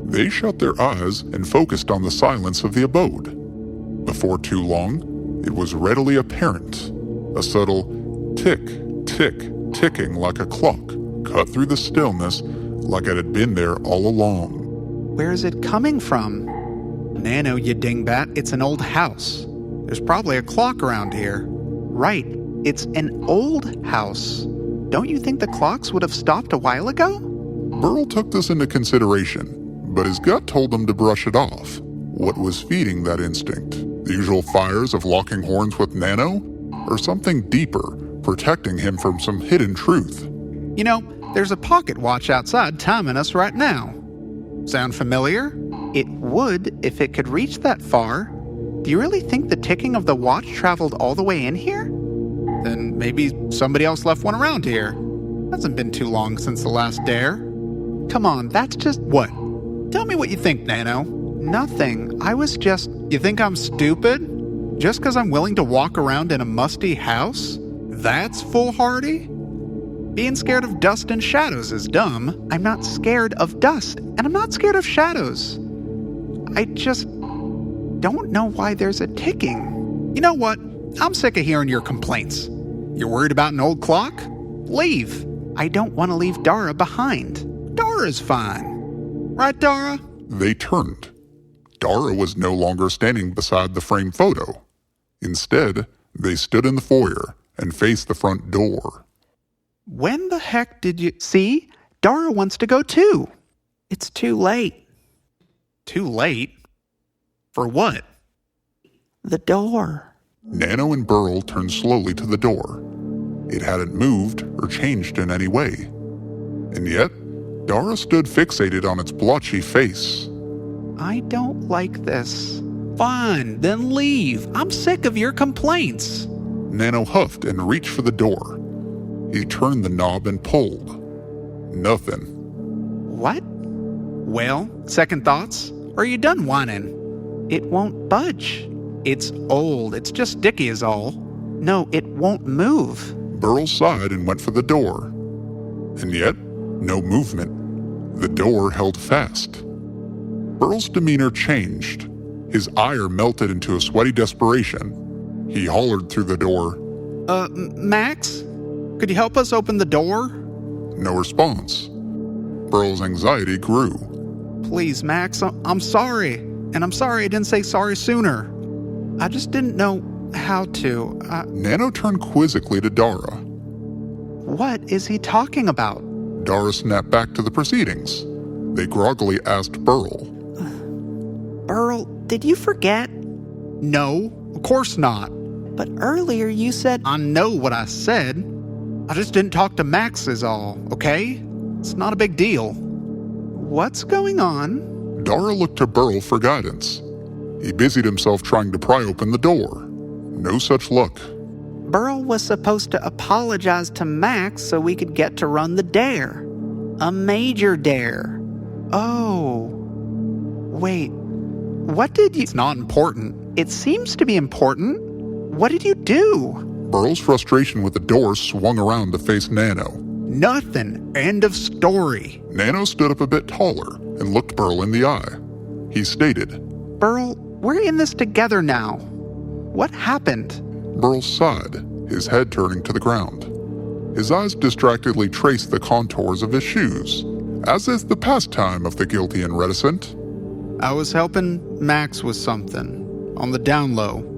They shut their eyes and focused on the silence of the abode. Before too long, it was readily apparent. A subtle tick, tick, ticking like a clock cut through the stillness like it had been there all along. Where is it coming from? Nano, you dingbat, it's an old house. There's probably a clock around here. Right, it's an old house. Don't you think the clocks would have stopped a while ago? Burl took this into consideration, but his gut told him to brush it off. What was feeding that instinct? The usual fires of locking horns with Nano? Or something deeper, protecting him from some hidden truth? You know, there's a pocket watch outside timing us right now. Sound familiar? It would if it could reach that far. Do you really think the ticking of the watch traveled all the way in here? Then maybe somebody else left one around here. Hasn't been too long since the last dare. Come on, that's just... What? Tell me what you think, Nano. Nothing. I was just... You think I'm stupid? Just because I'm willing to walk around in a musty house? That's foolhardy? Being scared of dust and shadows is dumb. I'm not scared of dust, and I'm not scared of shadows. I just don't know why there's a ticking. You know what? I'm sick of hearing your complaints. You're worried about an old clock? Leave. I don't want to leave Dara behind. Dara's fine. Right, Dara? They turned. Dara was no longer standing beside the framed photo. Instead, they stood in the foyer and faced the front door. When the heck did you... See? Dara wants to go too. It's too late. Too late? For what? The door. Nano and Burl turned slowly to the door. It hadn't moved or changed in any way. And yet, Dara stood fixated on its blotchy face. I don't like this. Fine, then leave. I'm sick of your complaints. Nano huffed and reached for the door. He turned the knob and pulled. Nothing. What? Well, second thoughts? Or are you done whining? It won't budge. It's old. It's just sticky is all. No, it won't move. Burl sighed and went for the door. And yet, no movement. The door held fast. Burl's demeanor changed. His ire melted into a sweaty desperation. He hollered through the door. Max? Could you help us open the door? No response. Burl's anxiety grew. Please, Max, I'm sorry. And I'm sorry I didn't say sorry sooner. I just didn't know how to. Nano turned quizzically to Dara. What is he talking about? Dara snapped back to the proceedings. They groggily asked Burl. Burl, did you forget? No, of course not. But earlier you said... I know what I said. I just didn't talk to Max is all, okay? It's not a big deal. What's going on? Dara looked to Burl for guidance. He busied himself trying to pry open the door. No such luck. Burl was supposed to apologize to Max so we could get to run the dare. A major dare. Oh. Wait. What did you... It's not important. It seems to be important. What did you do? Burl's frustration with the door swung around to face Nano. Nothing. End of story. Nano stood up a bit taller and looked Burl in the eye. He stated, Burl, we're in this together now. What happened? Burl sighed, his head turning to the ground. His eyes distractedly traced the contours of his shoes, as is the pastime of the guilty and reticent. I was helping Max with something, on the down low.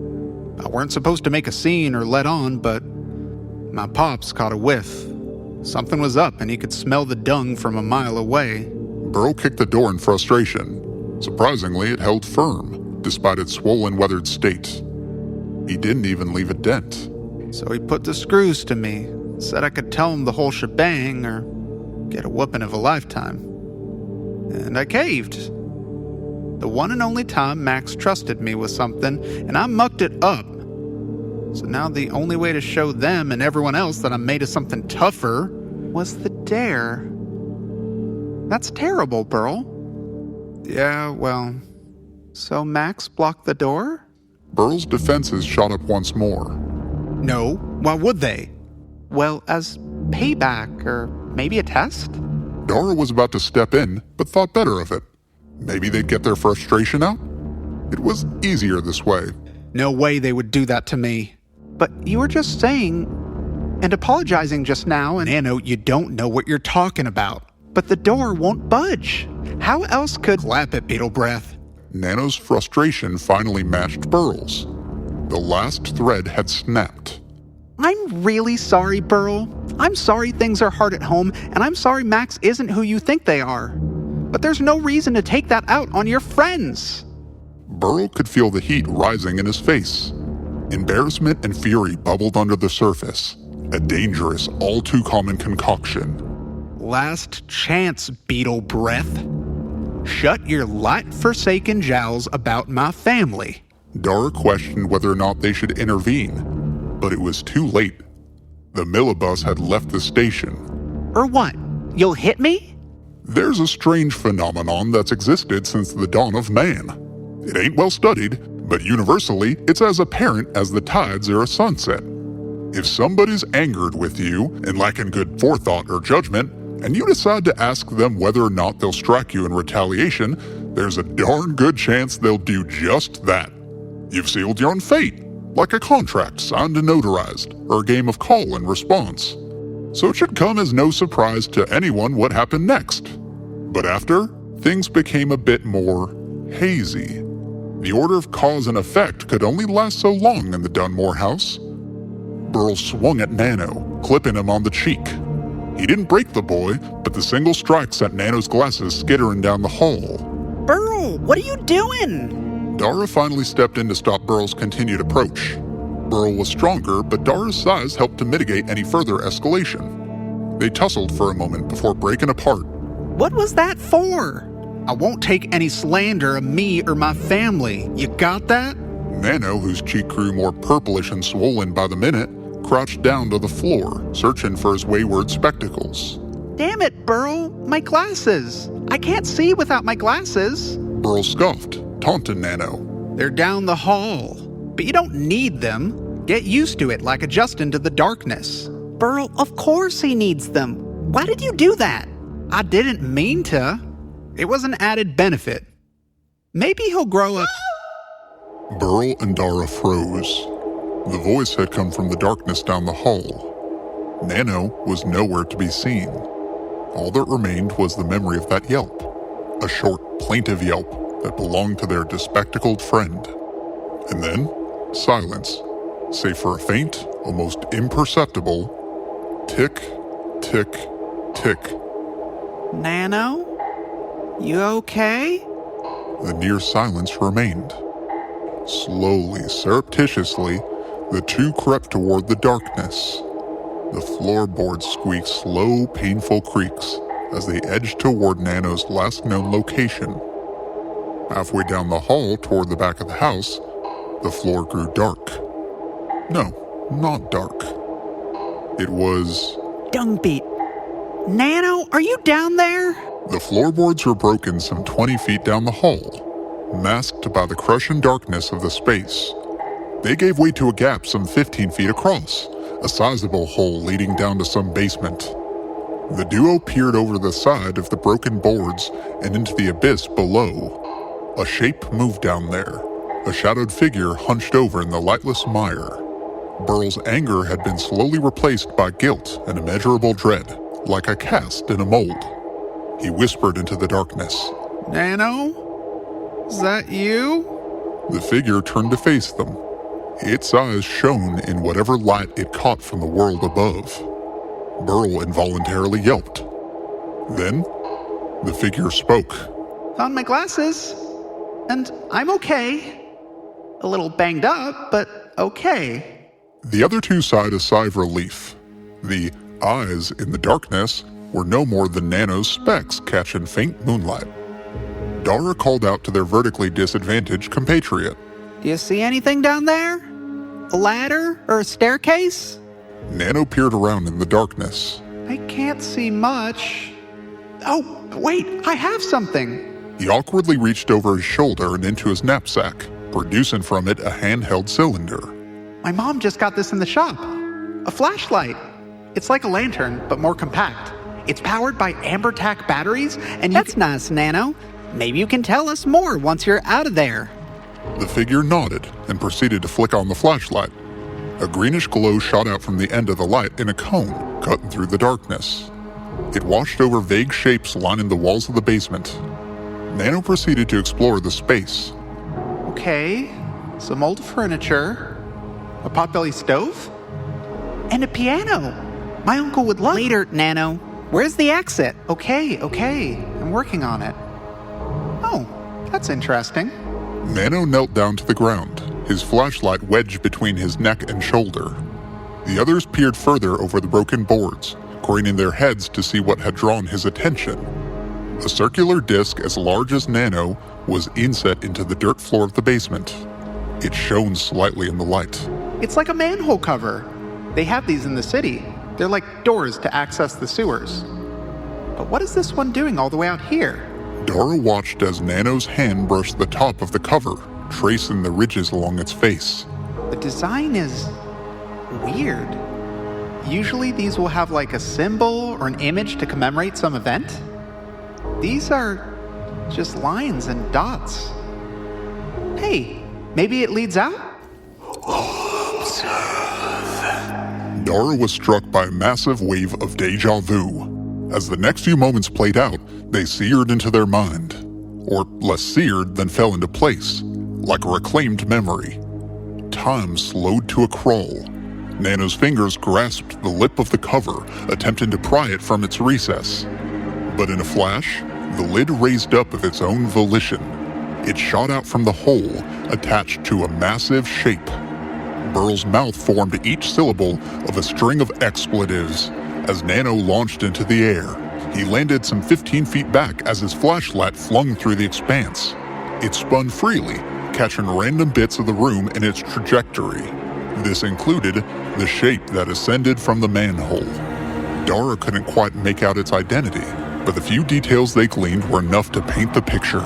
I weren't supposed to make a scene or let on, but my pops caught a whiff. Something was up and he could smell the dung from a mile away. Burl kicked the door in frustration. Surprisingly, it held firm, despite its swollen, weathered state. He didn't even leave a dent. So he put the screws to me, said I could tell him the whole shebang or get a whooping of a lifetime. And I caved. The one and only time Max trusted me with something, and I mucked it up. So now the only way to show them and everyone else that I'm made of something tougher was the dare. That's terrible, Burl. Yeah, well... So Max blocked the door? Burl's defenses shot up once more. No, why would they? Well, as payback, or maybe a test? Dara was about to step in, but thought better of it. Maybe they'd get their frustration out? It was easier this way. No way they would do that to me. But you were just saying and apologizing just now, and Nano, you don't know what you're talking about. But the door won't budge. How else could... Clap it, Beetle Breath. Nano's frustration finally matched Burl's. The last thread had snapped. I'm really sorry, Burl. I'm sorry things are hard at home, and I'm sorry Max isn't who you think they are. But there's no reason to take that out on your friends. Burl could feel the heat rising in his face. Embarrassment and fury bubbled under the surface. A dangerous, all too common concoction. Last chance, Beetle Breath. Shut your light-forsaken jowls about my family. Dara questioned whether or not they should intervene, but it was too late. The millibus had left the station. Or what? You'll hit me? There's a strange phenomenon that's existed since the dawn of man. It ain't well studied, but universally, it's as apparent as the tides or a sunset. If somebody's angered with you and lacking good forethought or judgment, and you decide to ask them whether or not they'll strike you in retaliation, there's a darn good chance they'll do just that. You've sealed your own fate, like a contract signed and notarized, or a game of call and response. So it should come as no surprise to anyone what happened next. But after, things became a bit more hazy. The order of cause and effect could only last so long in the Dunmore house. Burl swung at Nano, clipping him on the cheek. He didn't break the boy, but the single strike sent Nano's glasses skittering down the hall. Burl, what are you doing? Dara finally stepped in to stop Burl's continued approach. Burl was stronger, but Dara's size helped to mitigate any further escalation. They tussled for a moment before breaking apart. What was that for? I won't take any slander of me or my family. You got that? Nano, whose cheek grew more purplish and swollen by the minute, crouched down to the floor, searching for his wayward spectacles. Damn it, Burl, my glasses. I can't see without my glasses. Burl scoffed, taunting Nano. They're down the hall, but you don't need them. Get used to it like adjusting to the darkness. Burl, of course he needs them. Why did you do that? I didn't mean to. It was an added benefit. Maybe he'll grow up. Burl and Dara froze. The voice had come from the darkness down the hall. Nano was nowhere to be seen. All that remained was the memory of that yelp, a short, plaintive yelp that belonged to their bespectacled friend. And then, silence, save for a faint, almost imperceptible tick, tick, tick. Nano? You okay? The near silence remained. Slowly, surreptitiously, the two crept toward the darkness. The floorboards squeaked slow, painful creaks as they edged toward Nano's last known location. Halfway down the hall toward the back of the house, the floor grew dark. No, not dark. It was... Dungbeat. Nano, are you down there? The floorboards were broken some 20 feet down the hall, masked by the crushing darkness of the space. They gave way to a gap some 15 feet across, a sizable hole leading down to some basement. The duo peered over the side of the broken boards and into the abyss below. A shape moved down there, a shadowed figure hunched over in the lightless mire. Burl's anger had been slowly replaced by guilt and immeasurable dread, like a cast in a mold. He whispered into the darkness. Nano? Is that you? The figure turned to face them. Its eyes shone in whatever light it caught from the world above. Burl involuntarily yelped. Then, the figure spoke. Found my glasses. And I'm okay. A little banged up, but okay. The other two sighed a sigh of relief. The eyes in the darkness were no more than Nano's specks catching faint moonlight. Dara called out to their vertically disadvantaged compatriot. Do you see anything down there? A ladder or a staircase? Nano peered around in the darkness. I can't see much. Oh, wait, I have something. He awkwardly reached over his shoulder and into his knapsack, producing from it a handheld cylinder. My mom just got this in the shop. A flashlight. It's like a lantern, but more compact. It's powered by amber-tack batteries, and That's nice, Nano. Maybe you can tell us more once you're out of there. The figure nodded and proceeded to flick on the flashlight. A greenish glow shot out from the end of the light in a cone, cutting through the darkness. It washed over vague shapes lining the walls of the basement. Nano proceeded to explore the space. Okay, some old furniture, a potbelly stove, and a piano. My uncle would love... Later, Nano. Where's the exit? Okay, I'm working on it. Oh, that's interesting. Nano knelt down to the ground, his flashlight wedged between his neck and shoulder. The others peered further over the broken boards, craning their heads to see what had drawn his attention. A circular disc as large as Nano was inset into the dirt floor of the basement. It shone slightly in the light. It's like a manhole cover. They have these in the city. They're like doors to access the sewers. But what is this one doing all the way out here? Dara watched as Nano's hand brushed the top of the cover, tracing the ridges along its face. The design is weird. Usually these will have like a symbol or an image to commemorate some event. These are just lines and dots. Hey, maybe it leads out? Dara was struck by a massive wave of deja vu. As the next few moments played out, they seared into their mind. Or less seared than fell into place, like a reclaimed memory. Time slowed to a crawl. Nano's fingers grasped the lip of the cover, attempting to pry it from its recess. But in a flash, the lid raised up of its own volition. It shot out from the hole, attached to a massive shape. Burl's mouth formed each syllable of a string of expletives as Nano launched into the air. He landed some 15 feet back as his flashlight flung through the expanse. It spun freely, catching random bits of the room in its trajectory. This included the shape that ascended from the manhole. Dara couldn't quite make out its identity, but the few details they gleaned were enough to paint the picture.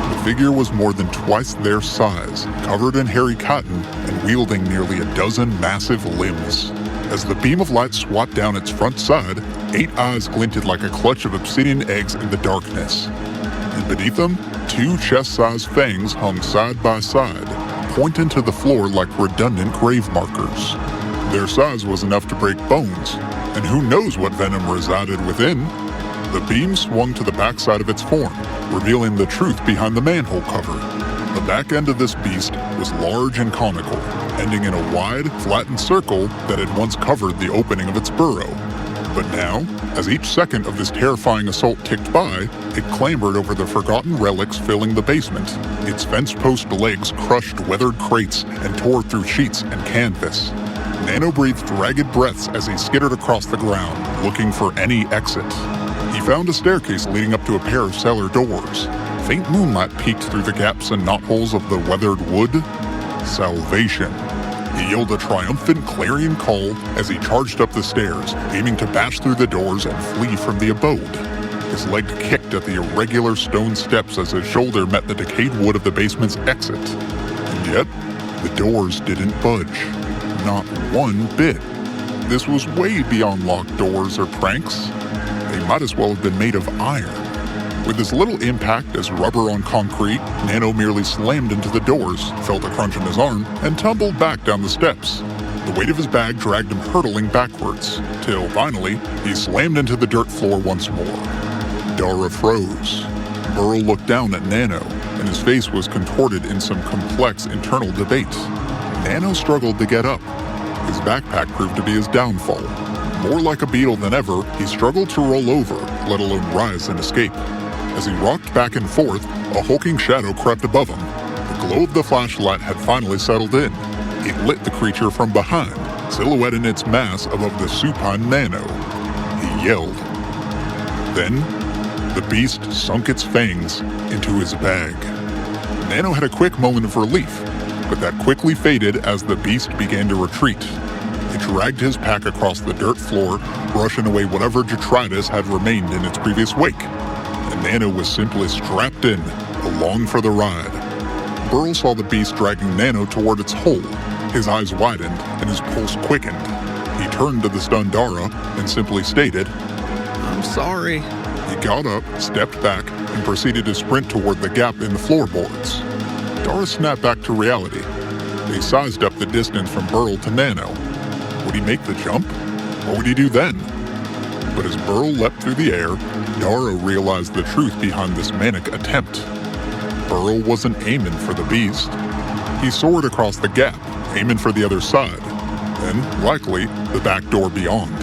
The figure was more than twice their size, covered in hairy cotton and wielding nearly a dozen massive limbs. As the beam of light swapped down its front side, 8 eyes glinted like a clutch of obsidian eggs in the darkness. And beneath them, 2 chest-sized fangs hung side by side, pointing to the floor like redundant grave markers. Their size was enough to break bones, and who knows what venom resided within. The beam swung to the backside of its form, revealing the truth behind the manhole cover. The back end of this beast was large and conical, ending in a wide, flattened circle that had once covered the opening of its burrow. But now, as each second of this terrifying assault ticked by, it clambered over the forgotten relics filling the basement. Its fence post legs crushed weathered crates and tore through sheets and canvas. Nano breathed ragged breaths as he skittered across the ground, looking for any exit. He found a staircase leading up to a pair of cellar doors. Faint moonlight peeked through the gaps and knotholes of the weathered wood. Salvation. He yelled a triumphant clarion call as he charged up the stairs, aiming to bash through the doors and flee from the abode. His leg kicked at the irregular stone steps as his shoulder met the decayed wood of the basement's exit. And yet, the doors didn't budge. Not one bit. This was way beyond locked doors or pranks. They might as well have been made of iron. With as little impact as rubber on concrete, Nano merely slammed into the doors, felt a crunch in his arm, and tumbled back down the steps. The weight of his bag dragged him hurtling backwards, till finally, he slammed into the dirt floor once more. Dara froze. Burl looked down at Nano, and his face was contorted in some complex internal debate. Nano struggled to get up. His backpack proved to be his downfall. More like a beetle than ever, he struggled to roll over, let alone rise and escape. As he rocked back and forth, a hulking shadow crept above him. The glow of the flashlight had finally settled in. It lit the creature from behind, silhouetting its mass above the supine Nano. He yelled. Then, the beast sunk its fangs into his bag. Nano had a quick moment of relief, but that quickly faded as the beast began to retreat. It dragged his pack across the dirt floor, brushing away whatever detritus had remained in its previous wake. And Nano was simply strapped in, along for the ride. Burl saw the beast dragging Nano toward its hole. His eyes widened and his pulse quickened. He turned to the stunned Dara and simply stated, I'm sorry. He got up, stepped back, and proceeded to sprint toward the gap in the floorboards. Dara snapped back to reality. They sized up the distance from Burl to Nano. Would he make the jump? What would he do then? But as Burl leapt through the air, Dara realized the truth behind this manic attempt. Burl wasn't aiming for the beast. He soared across the gap, aiming for the other side, and, likely, the back door beyond.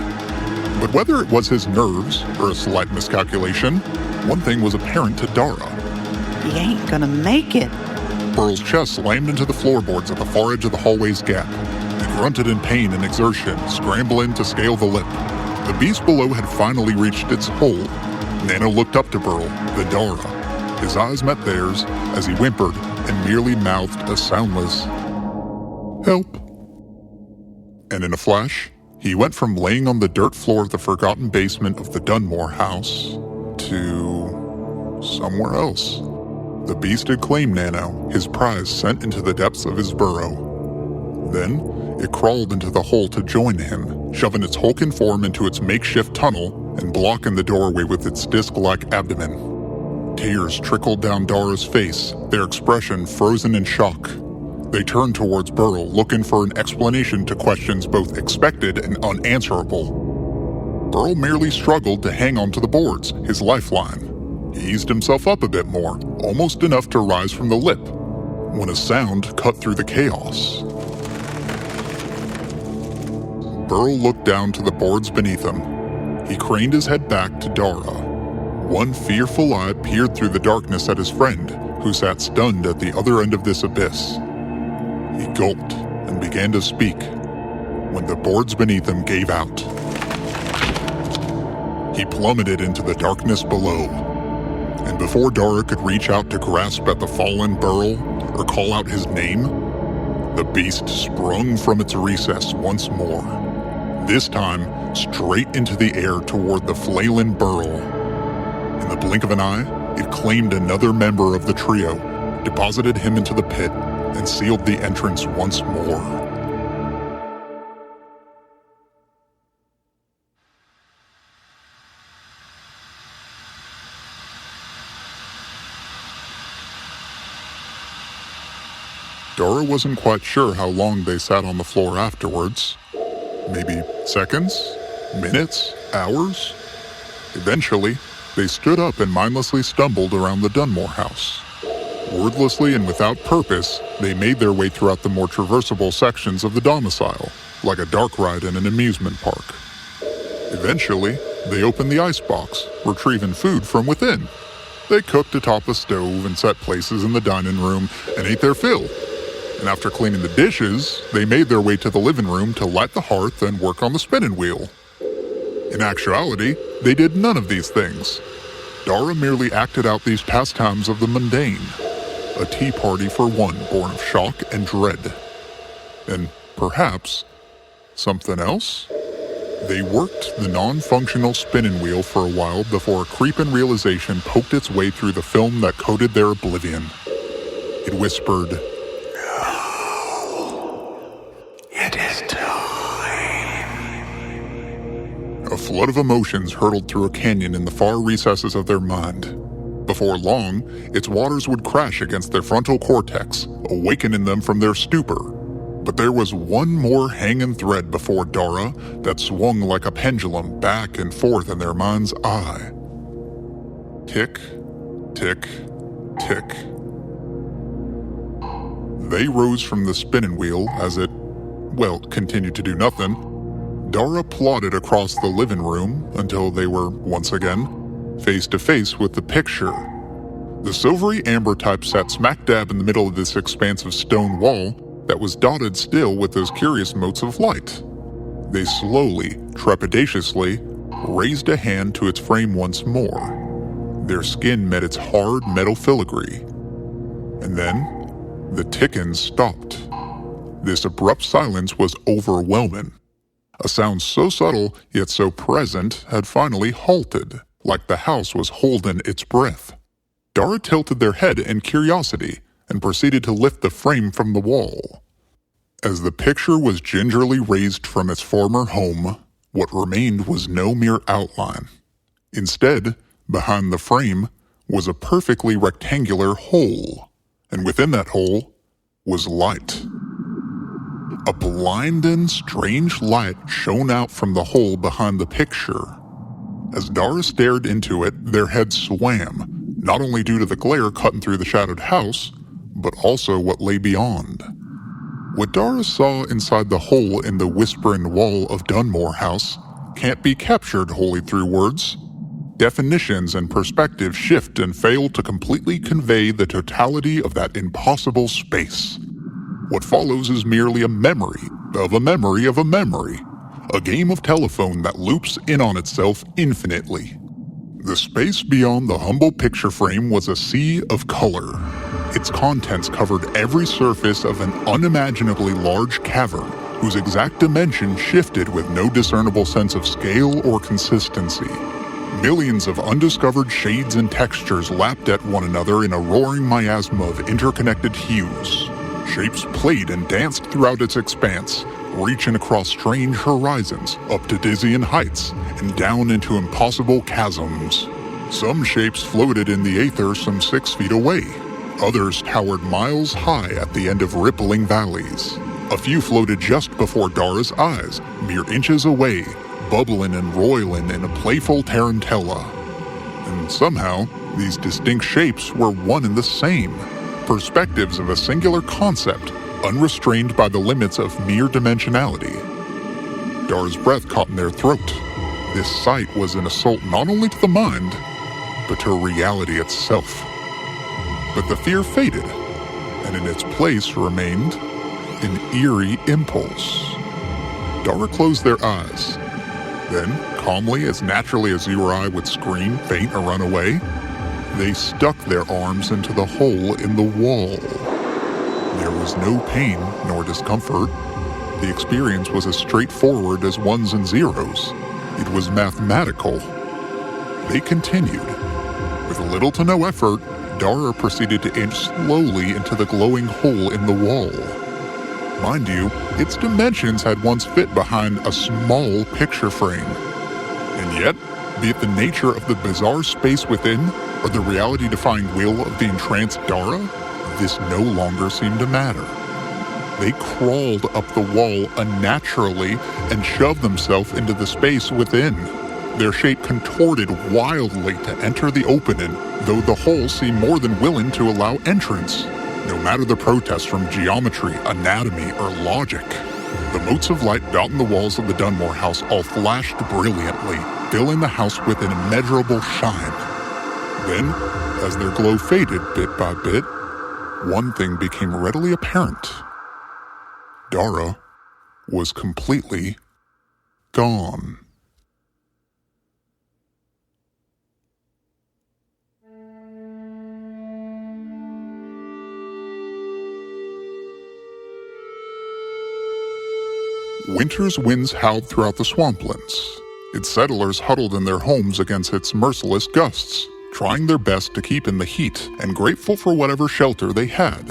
But whether it was his nerves or a slight miscalculation, one thing was apparent to Dara. He ain't gonna make it. Burl's chest slammed into the floorboards at the far edge of the hallway's gap. He grunted in pain and exertion, scrambling to scale the lip. The beast below had finally reached its hole. Nano looked up to Burl, the Dara. His eyes met theirs as he whimpered and merely mouthed a soundless, "Help." And in a flash, he went from laying on the dirt floor of the forgotten basement of the Dunmore house to somewhere else. The beast had claimed Nano, his prize sent into the depths of his burrow. Then, it crawled into the hole to join him, shoving its hulking form into its makeshift tunnel and blocking the doorway with its disc-like abdomen. Tears trickled down Dara's face, their expression frozen in shock. They turned towards Burl, looking for an explanation to questions both expected and unanswerable. Burl merely struggled to hang onto the boards, his lifeline. He eased himself up a bit more, almost enough to rise from the lip, when a sound cut through the chaos. Burl looked down to the boards beneath him. He craned his head back to Dara. One fearful eye peered through the darkness at his friend, who sat stunned at the other end of this abyss. He gulped and began to speak, when the boards beneath him gave out. He plummeted into the darkness below, and before Dara could reach out to grasp at the fallen Burl or call out his name, the beast sprung from its recess once more, this time straight into the air toward the flailing Burl. In the blink of an eye, it claimed another member of the trio, deposited him into the pit, and sealed the entrance once more. Dara wasn't quite sure how long they sat on the floor afterwards. Maybe seconds? Minutes? Hours? Eventually, they stood up and mindlessly stumbled around the Dunmore house. Wordlessly and without purpose, they made their way throughout the more traversable sections of the domicile, like a dark ride in an amusement park. Eventually, they opened the icebox, retrieving food from within. They cooked atop a stove and set places in the dining room and ate their fill. And after cleaning the dishes, they made their way to the living room to light the hearth and work on the spinning wheel. In actuality, they did none of these things. Dara merely acted out these pastimes of the mundane. A tea party for one born of shock and dread. And perhaps something else? They worked the non-functional spinning wheel for a while before a creeping realization poked its way through the film that coated their oblivion. It whispered, It is time. A flood of emotions hurtled through a canyon in the far recesses of their mind. Before long, its waters would crash against their frontal cortex, awakening them from their stupor. But there was one more hanging thread before Dara that swung like a pendulum back and forth in their mind's eye. Tick, tick, tick. They rose from the spinning wheel as it, continued to do nothing. Dara plodded across the living room until they were, once again, face to face with the picture. The silvery amber type sat smack dab in the middle of this expansive stone wall that was dotted still with those curious motes of light. They slowly, trepidatiously, raised a hand to its frame once more. Their skin met its hard metal filigree. And then, the ticking stopped. This abrupt silence was overwhelming. A sound so subtle yet so present had finally halted, like the house was holding its breath. Dara tilted their head in curiosity and proceeded to lift the frame from the wall. As the picture was gingerly raised from its former home, what remained was no mere outline. Instead, behind the frame was a perfectly rectangular hole, and within that hole was light. A blinding, strange light shone out from the hole behind the picture. As Dara stared into it, their heads swam, not only due to the glare cutting through the shadowed house, but also what lay beyond. What Dara saw inside the hole in the whispering wall of Dunmore House can't be captured wholly through words. Definitions and perspective shift and fail to completely convey the totality of that impossible space. What follows is merely a memory of a memory of a memory, a game of telephone that loops in on itself infinitely. The space beyond the humble picture frame was a sea of color. Its contents covered every surface of an unimaginably large cavern, whose exact dimension shifted with no discernible sense of scale or consistency. Millions of undiscovered shades and textures lapped at one another in a roaring miasma of interconnected hues. Shapes played and danced throughout its expanse, reaching across strange horizons, up to dizzying heights, and down into impossible chasms. Some shapes floated in the aether some 6 feet away. Others towered miles high at the end of rippling valleys. A few floated just before Dara's eyes, mere inches away, bubbling and roiling in a playful tarantella. And somehow, these distinct shapes were one and the same. Perspectives of a singular concept, unrestrained by the limits of mere dimensionality. Dara's breath caught in their throat. This sight was an assault not only to the mind, but to reality itself. But the fear faded, and in its place remained an eerie impulse. Dara closed their eyes. Then, calmly, as naturally as you or I would scream, faint, or run away, they stuck their arms into the hole in the wall. There was no pain nor discomfort. The experience was as straightforward as ones and zeros. It was mathematical. They continued. With little to no effort, Dara proceeded to inch slowly into the glowing hole in the wall. Mind you, its dimensions had once fit behind a small picture frame. And yet, be it the nature of the bizarre space within, or the reality-defying will of the entranced Dara, this no longer seemed to matter. They crawled up the wall unnaturally and shoved themselves into the space within. Their shape contorted wildly to enter the opening, though the hole seemed more than willing to allow entrance. No matter the protests from geometry, anatomy, or logic, the motes of light dotting the walls of the Dunmore house all flashed brilliantly, filling the house with an immeasurable shine. Then, as their glow faded bit by bit, one thing became readily apparent. Dara was completely gone. Winter's winds howled throughout the Swamplands. Its settlers huddled in their homes against its merciless gusts, trying their best to keep in the heat and grateful for whatever shelter they had.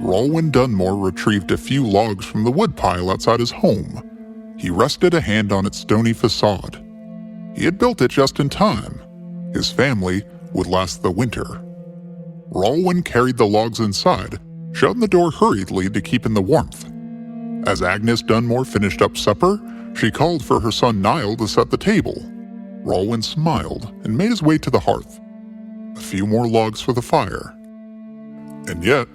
Rolwyn Dunmore retrieved a few logs from the woodpile outside his home. He rested a hand on its stony facade. He had built it just in time. His family would last the winter. Rolwyn carried the logs inside, shutting the door hurriedly to keep in the warmth. As Agnes Dunmore finished up supper, she called for her son Niall to set the table. Rolwyn smiled and made his way to the hearth. A few more logs for the fire. And yet,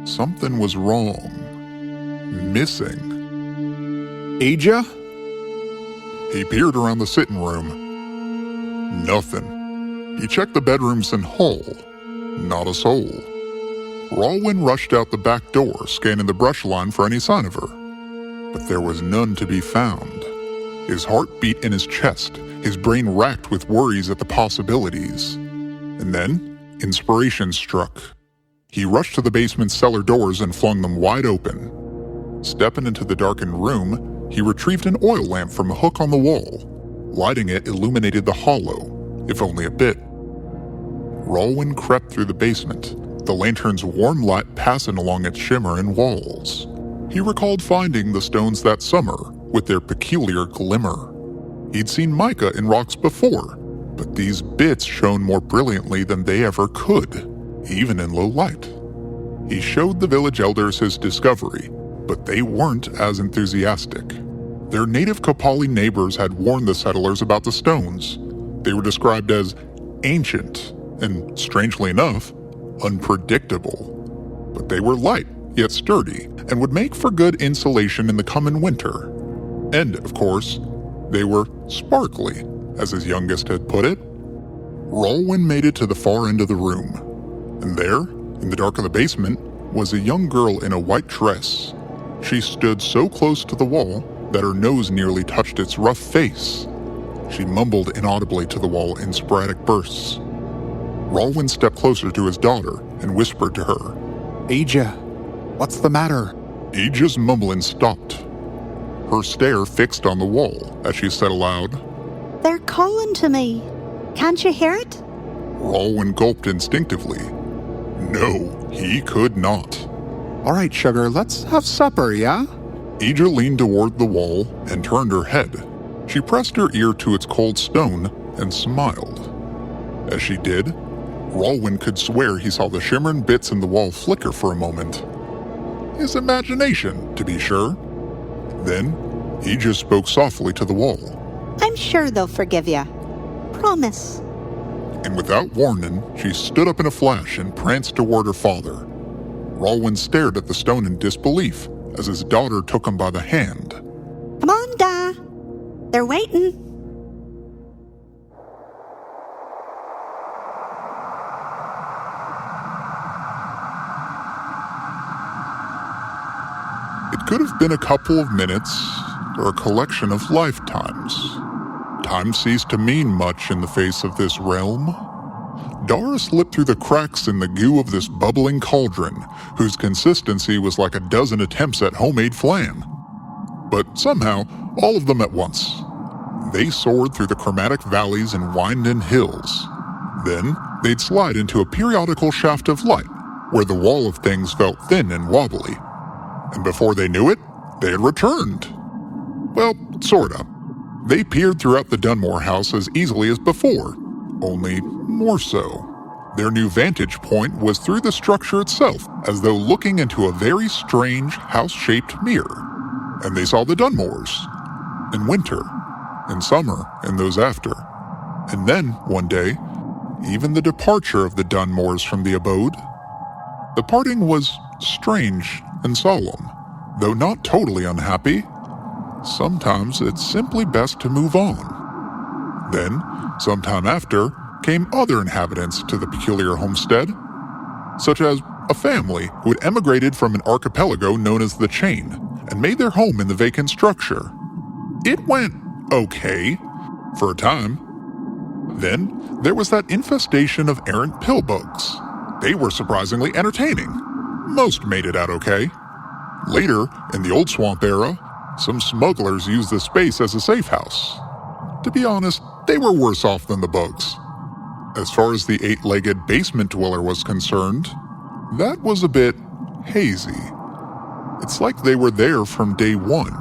something was wrong. Missing. Aja? He peered around the sitting room. Nothing. He checked the bedrooms and hall. Not a soul. Rolwyn rushed out the back door, scanning the brush line for any sign of her. But there was none to be found. His heart beat in his chest, his brain racked with worries at the possibilities. And then, inspiration struck. He rushed to the basement's cellar doors and flung them wide open. Stepping into the darkened room, he retrieved an oil lamp from a hook on the wall. Lighting it illuminated the hollow, if only a bit. Rolwyn crept through the basement, the lantern's warm light passing along its shimmer and walls. He recalled finding the stones that summer, with their peculiar glimmer. He'd seen mica in rocks before, but these bits shone more brilliantly than they ever could, even in low light. He showed the village elders his discovery, but they weren't as enthusiastic. Their native Kapali neighbors had warned the settlers about the stones. They were described as ancient and, strangely enough, unpredictable. But they were light, yet sturdy, and would make for good insulation in the coming winter. And, of course, they were sparkly, as his youngest had put it. Rolwyn made it to the far end of the room. And there, in the dark of the basement, was a young girl in a white dress. She stood so close to the wall that her nose nearly touched its rough face. She mumbled inaudibly to the wall in sporadic bursts. Rolwyn stepped closer to his daughter and whispered to her. Aja, what's the matter? Aja's mumbling stopped. Her stare fixed on the wall as she said aloud, They're calling to me. Can't you hear it? Rolwyn gulped instinctively. No, he could not. All right, sugar, let's have supper, yeah? Aja leaned toward the wall and turned her head. She pressed her ear to its cold stone and smiled. As she did, Rolwyn could swear he saw the shimmering bits in the wall flicker for a moment. His imagination, to be sure. Then, he just spoke softly to the wall. I'm sure they'll forgive you. Promise. and without warning, she stood up in a flash and pranced toward her father. Ralwyn stared at the stone in disbelief as his daughter took him by the hand. Come on, Da. They're waiting. It could have been a couple of minutes or a collection of lifetimes. Time ceased to mean much in the face of this realm. Dara slipped through the cracks in the goo of this bubbling cauldron, whose consistency was like a dozen attempts at homemade flan. But somehow, all of them at once. They soared through the chromatic valleys and winding hills. Then, they'd slide into a periodical shaft of light, where the wall of things felt thin and wobbly. And before they knew it, they had returned. Well, sorta. They peered throughout the Dunmore house as easily as before, only more so. Their new vantage point was through the structure itself, as though looking into a very strange house-shaped mirror. And they saw the Dunmores. In winter, in summer, and those after. And then, one day, even the departure of the Dunmores from the abode. The parting was strange and solemn, though not totally unhappy. Sometimes it's simply best to move on. Then, sometime after, came other inhabitants to the peculiar homestead, such as a family who had emigrated from an archipelago known as the Chain and made their home in the vacant structure. It went okay, for a time. Then, there was that infestation of errant pillbugs. They were surprisingly entertaining. Most made it out okay. Later, in the old swamp era, some smugglers used the space as a safe house. To be honest, they were worse off than the bugs. As far as the 8-legged basement dweller was concerned, that was a bit hazy. It's like they were there from day one,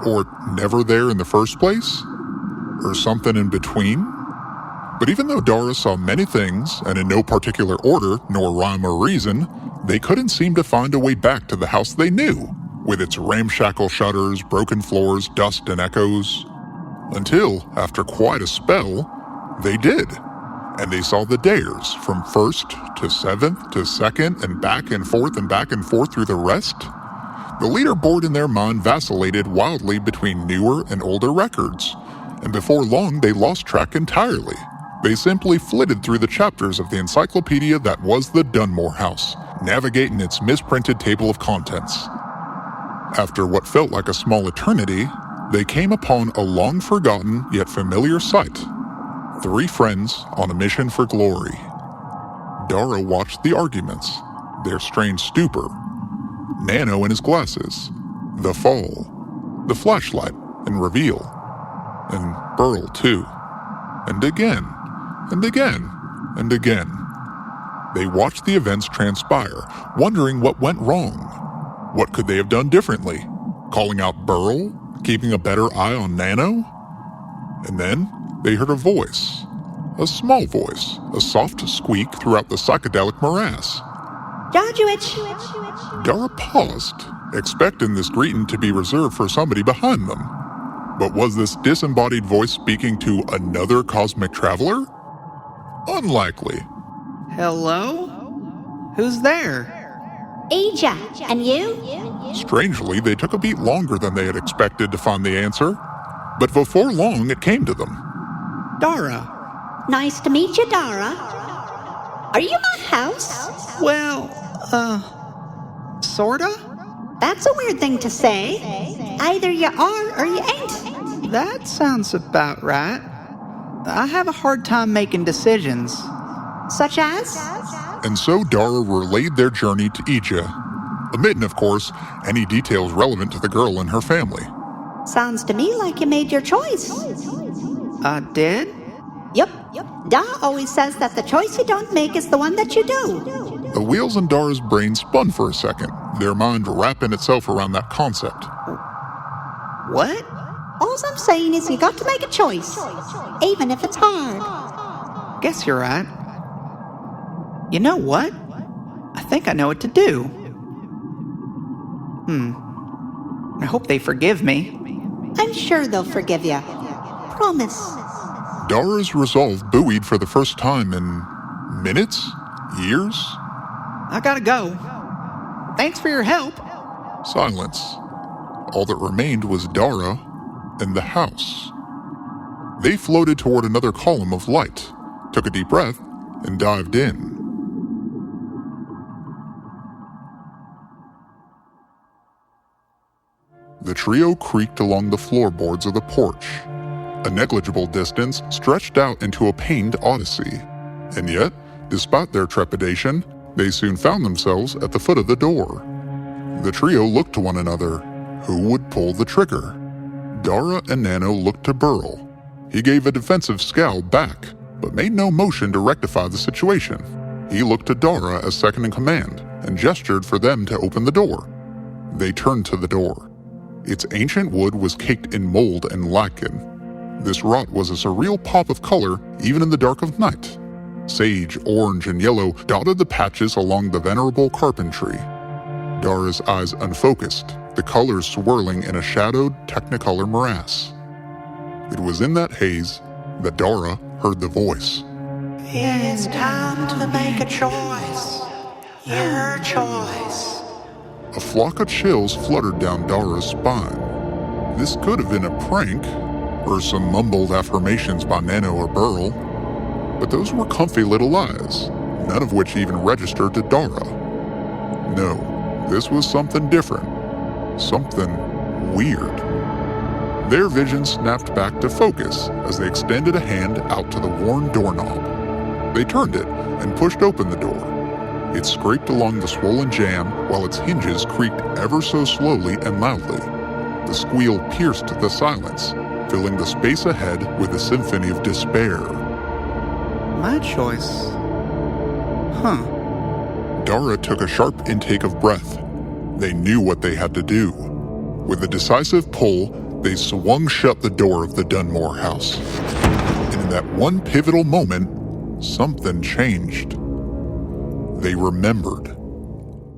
or never there in the first place, or something in between. But even though Dara saw many things, and in no particular order, nor rhyme or reason, they couldn't seem to find a way back to the house they knew, with its ramshackle shutters, broken floors, dust, and echoes. Until, after quite a spell, they did. And they saw the Dares from 1st to 7th to 2nd and back and forth through the rest. The leaderboard in their mind vacillated wildly between newer and older records, and before long they lost track entirely. They simply flitted through the chapters of the encyclopedia that was the Dunmore house, navigating its misprinted table of contents. After what felt like a small eternity, they came upon a long-forgotten yet familiar sight. 3 friends on a mission for glory. Dara watched the arguments, their strange stupor, Nano and his glasses, the fall, the flashlight and reveal, and Burl too. And again, and again, and again. They watched the events transpire, wondering what went wrong. What could they have done differently? Calling out Burl? Keeping a better eye on Nano? And then they heard a voice. A small voice, a soft squeak throughout the psychedelic morass. Georgiewicz. Dara paused, expecting this greeting to be reserved for somebody behind them. But was this disembodied voice speaking to another cosmic traveler? Unlikely. Hello? Who's there? Aja, and you? Strangely, they took a beat longer than they had expected to find the answer. But before long, it came to them. Dara. Nice to meet you, Dara. Are you my house? Well, sorta? That's a weird thing to say. Either you are or you ain't. That sounds about right. I have a hard time making decisions. Such as? And so Dara relayed their journey to Ija, omitting, of course, any details relevant to the girl and her family. Sounds to me like you made your choice. I did? Yep. Da always says that the choice you don't make is the one that you do. The wheels in Dara's brain spun for a second, their mind wrapping itself around that concept. What? All I'm saying is you got to make a choice, even if it's hard. Guess you're right. You know what? I think I know what to do. I hope they forgive me. I'm sure they'll forgive you. Promise. Dara's resolve buoyed for the first time in minutes? Years? I gotta go. Thanks for your help. Silence. All that remained was Dara and the house. They floated toward another column of light, took a deep breath, and dived in. The trio creaked along the floorboards of the porch. A negligible distance stretched out into a pained odyssey. And yet, despite their trepidation, they soon found themselves at the foot of the door. The trio looked to one another. Who would pull the trigger? Dara and Nano looked to Burl. He gave a defensive scowl back, but made no motion to rectify the situation. He looked to Dara as second in command and gestured for them to open the door. They turned to the door. Its ancient wood was caked in mold and lichen. This rot was a surreal pop of color even in the dark of night. Sage, orange, and yellow dotted the patches along the venerable carpentry. Dara's eyes unfocused, the colors swirling in a shadowed technicolor morass. It was in that haze that Dara heard the voice. It is time to make a choice. Your choice. A flock of chills fluttered down Dara's spine. This could have been a prank, or some mumbled affirmations by Nano or Burl, but those were comfy little lies, none of which even registered to Dara. No, this was something different, something weird. Their vision snapped back to focus as they extended a hand out to the worn doorknob. They turned it and pushed open the door. It scraped along the swollen jamb while its hinges creaked ever so slowly and loudly. The squeal pierced the silence, filling the space ahead with a symphony of despair. My choice. Huh. Dara took a sharp intake of breath. They knew what they had to do. With a decisive pull, they swung shut the door of the Dunmore house. And in that one pivotal moment, something changed. They remembered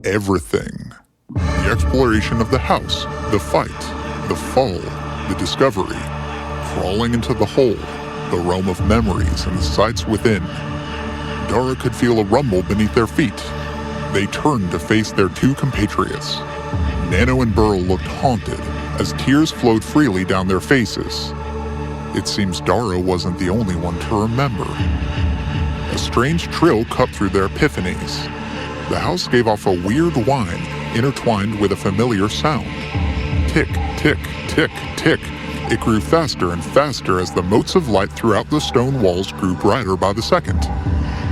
everything. The exploration of the house, the fight, the fall, the discovery, crawling into the hole, the realm of memories and the sights within. Dara could feel a rumble beneath their feet. They turned to face their two compatriots. Nano and Burl looked haunted as tears flowed freely down their faces. It seems Dara wasn't the only one to remember. A strange trill cut through their epiphanies. The house gave off a weird whine intertwined with a familiar sound. Tick, tick, tick, tick. It grew faster and faster as the motes of light throughout the stone walls grew brighter by the second.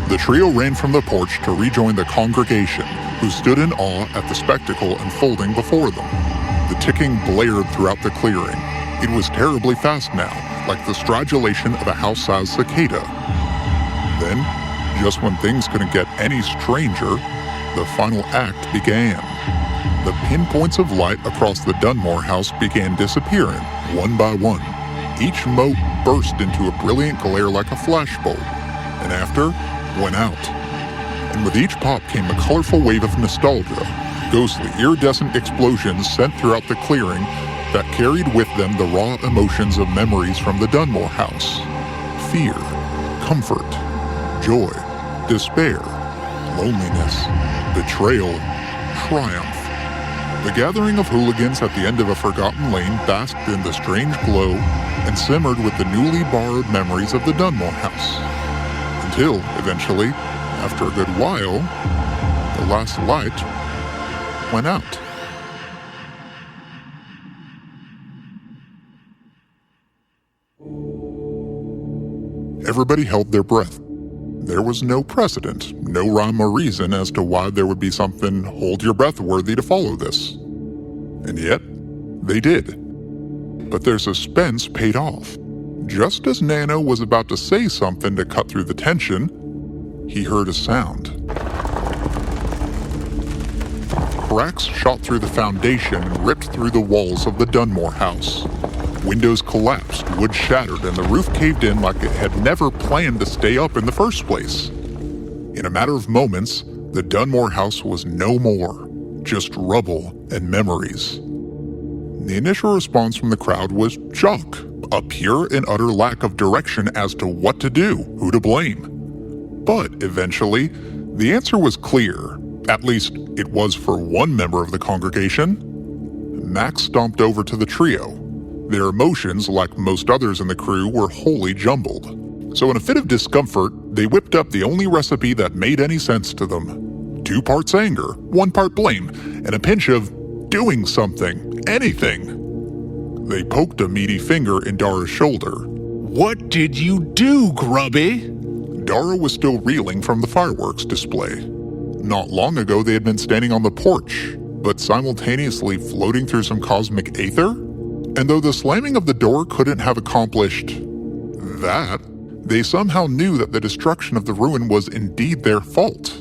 The trio ran from the porch to rejoin the congregation, who stood in awe at the spectacle unfolding before them. The ticking blared throughout the clearing. It was terribly fast now, like the stridulation of a house-sized cicada. Then, just when things couldn't get any stranger, the final act began. The pinpoints of light across the Dunmore house began disappearing, one by one. Each mote burst into a brilliant glare like a flashbulb, and after, went out. And with each pop came a colorful wave of nostalgia, ghostly, iridescent explosions sent throughout the clearing that carried with them the raw emotions of memories from the Dunmore house. Fear, comfort, joy, despair, loneliness, betrayal, triumph. The gathering of hooligans at the end of a forgotten lane basked in the strange glow and simmered with the newly borrowed memories of the Dunmore house. Until, eventually, after a good while, the last light went out. Everybody held their breath. There was no precedent, no rhyme or reason as to why there would be something hold-your-breath worthy to follow this. And yet, they did. But their suspense paid off. Just as Nano was about to say something to cut through the tension, he heard a sound. Cracks shot through the foundation and ripped through the walls of the Dunmore house. Windows collapsed, wood shattered, and the roof caved in like it had never planned to stay up in the first place. In a matter of moments, the Dunmore house was no more, just rubble and memories. The initial response from the crowd was shock, a pure and utter lack of direction as to what to do, who to blame. But eventually, the answer was clear. At least, it was for one member of the congregation. Max stomped over to the trio. Their emotions, like most others in the crew, were wholly jumbled. So in a fit of discomfort, they whipped up the only recipe that made any sense to them. 2 parts anger, 1 part blame, and a pinch of doing something, anything. They poked a meaty finger in Dara's shoulder. What did you do, Grubby? Dara was still reeling from the fireworks display. Not long ago they had been standing on the porch, but simultaneously floating through some cosmic aether? And though the slamming of the door couldn't have accomplished that, they somehow knew that the destruction of the ruin was indeed their fault.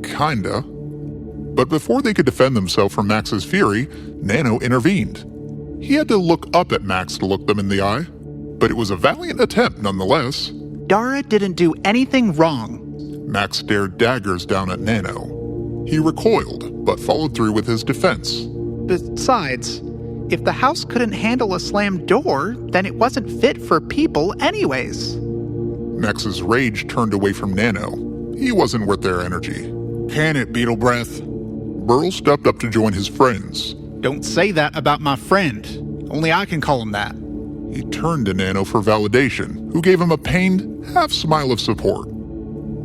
Kinda. But before they could defend themselves from Max's fury, Nano intervened. He had to look up at Max to look them in the eye, but it was a valiant attempt nonetheless. Dara didn't do anything wrong. Max stared daggers down at Nano. He recoiled, but followed through with his defense. Besides, if the house couldn't handle a slammed door, then it wasn't fit for people anyways. Max's rage turned away from Nano. He wasn't worth their energy. Can it, Beetle Breath? Burl stepped up to join his friends. Don't say that about my friend. Only I can call him that. He turned to Nano for validation, who gave him a pained, half-smile of support.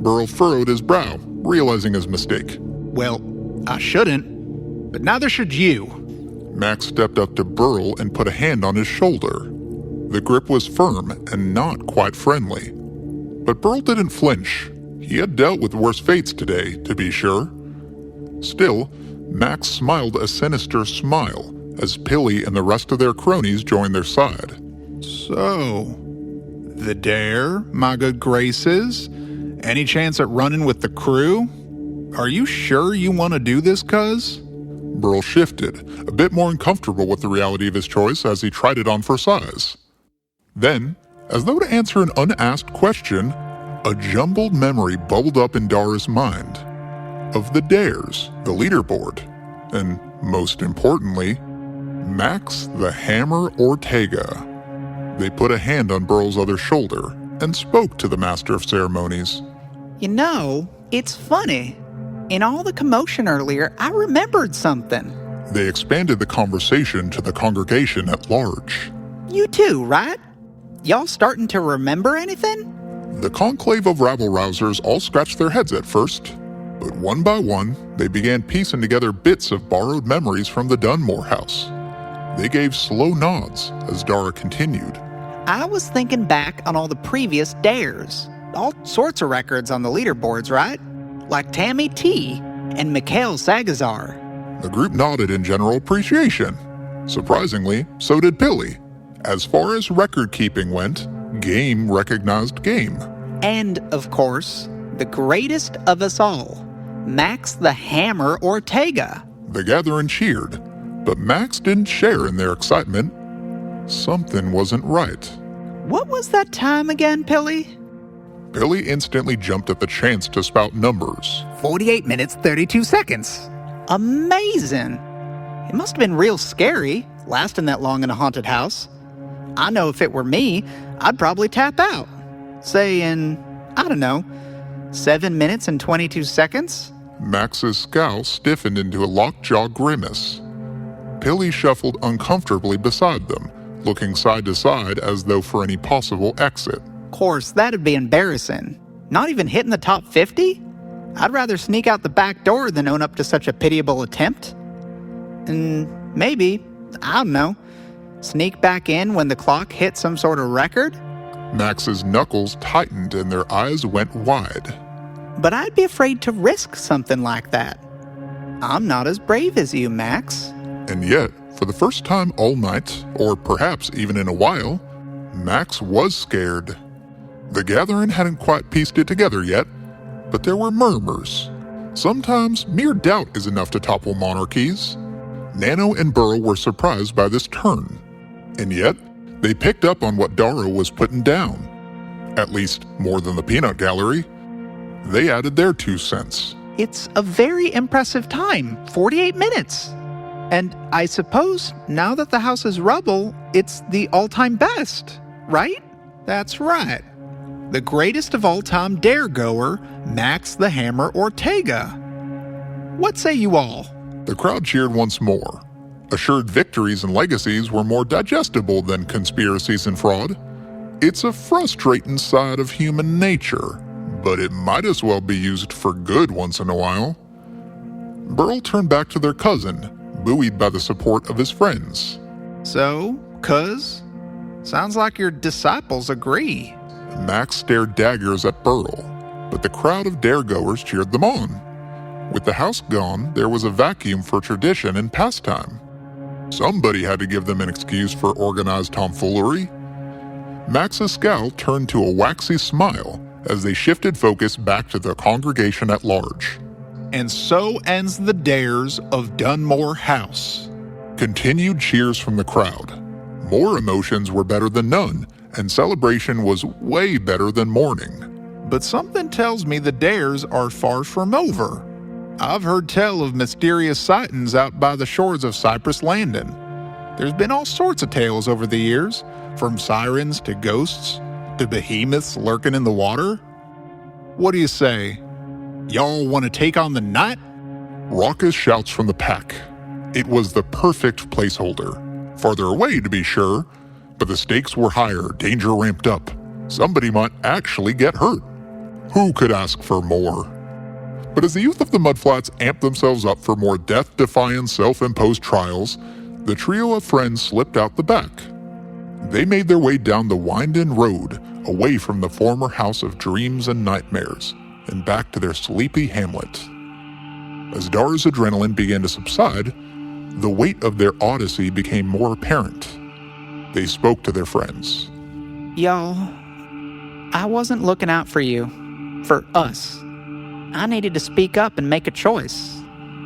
Burl furrowed his brow, realizing his mistake. Well, I shouldn't, but neither should you. Max stepped up to Burl and put a hand on his shoulder. The grip was firm and not quite friendly. But Burl didn't flinch. He had dealt with worse fates today, to be sure. Still, Max smiled a sinister smile as Pilly and the rest of their cronies joined their side. So, the dare, my good graces? Any chance at running with the crew? Are you sure you want to do this, cuz? Burl shifted, a bit more uncomfortable with the reality of his choice as he tried it on for size. Then, as though to answer an unasked question, a jumbled memory bubbled up in Dara's mind. Of the dares, the leaderboard, and most importantly, Max the Hammer Ortega. They put a hand on Burl's other shoulder and spoke to the Master of Ceremonies. You know, it's funny. In all the commotion earlier, I remembered something. They expanded the conversation to the congregation at large. You too, right? Y'all starting to remember anything? The conclave of rabble-rousers all scratched their heads at first, but one by one, they began piecing together bits of borrowed memories from the Dunmore house. They gave slow nods as Dara continued. I was thinking back on all the previous dares. All sorts of records on the leaderboards, right? Like Tammy T and Mikhail Sagazar. The group nodded in general appreciation. Surprisingly, so did Pilly. As far as record keeping went, game recognized game. And, of course, the greatest of us all, Max the Hammer Ortega. The gathering cheered, but Max didn't share in their excitement. Something wasn't right. What was that time again, Pilly? Pilly instantly jumped at the chance to spout numbers. 48 minutes, 32 seconds. Amazing! It must have been real scary, lasting that long in a haunted house. I know if it were me, I'd probably tap out. Say in, I don't know, 7 minutes and 22 seconds? Max's scowl stiffened into a lockjaw grimace. Pilly shuffled uncomfortably beside them, looking side to side as though for any possible exit. Of course, that'd be embarrassing. Not even hitting the top 50? I'd rather sneak out the back door than own up to such a pitiable attempt. And maybe, I don't know, sneak back in when the clock hit some sort of record? Max's knuckles tightened and their eyes went wide. But I'd be afraid to risk something like that. I'm not as brave as you, Max. And yet, for the first time all night, or perhaps even in a while, Max was scared. The gathering hadn't quite pieced it together yet, but there were murmurs. Sometimes mere doubt is enough to topple monarchies. Nano and Burl were surprised by this turn. And yet, they picked up on what Dara was putting down. At least more than the peanut gallery. They added their 2 cents. It's a very impressive time, 48 minutes. And I suppose, now that the house is rubble, it's the all-time best. right? That's right. The greatest of all time dare-goer, Max the Hammer Ortega. What say you all? The crowd cheered once more. Assured victories and legacies were more digestible than conspiracies and fraud. It's a frustrating side of human nature, but it might as well be used for good once in a while. Burl turned back to their cousin, buoyed by the support of his friends. So, cuz, sounds like your disciples agree. Max stared daggers at Burl, but the crowd of dare-goers cheered them on. With the house gone, there was a vacuum for tradition and pastime. Somebody had to give them an excuse for organized tomfoolery. Max's scowl turned to a waxy smile as they shifted focus back to the congregation at large. And so ends the dares of Dunmore House. Continued cheers from the crowd. More emotions were better than none, and celebration was way better than mourning. But something tells me the dares are far from over. I've heard tell of mysterious sightings out by the shores of Cypress Landing. There's been all sorts of tales over the years, from sirens to ghosts to behemoths lurking in the water. What do you say? Y'all want to take on the night? Raucous shouts from the pack. It was the perfect placeholder. Farther away, to be sure, but the stakes were higher, danger ramped up. Somebody might actually get hurt. Who could ask for more? But as the youth of the Mudflats amped themselves up for more death-defying self-imposed trials, the trio of friends slipped out the back. They made their way down the winding road, away from the former house of dreams and nightmares, and back to their sleepy hamlet. As Dara's adrenaline began to subside, the weight of their odyssey became more apparent. They spoke to their friends. Y'all, I wasn't looking out for you. For us. I needed to speak up and make a choice.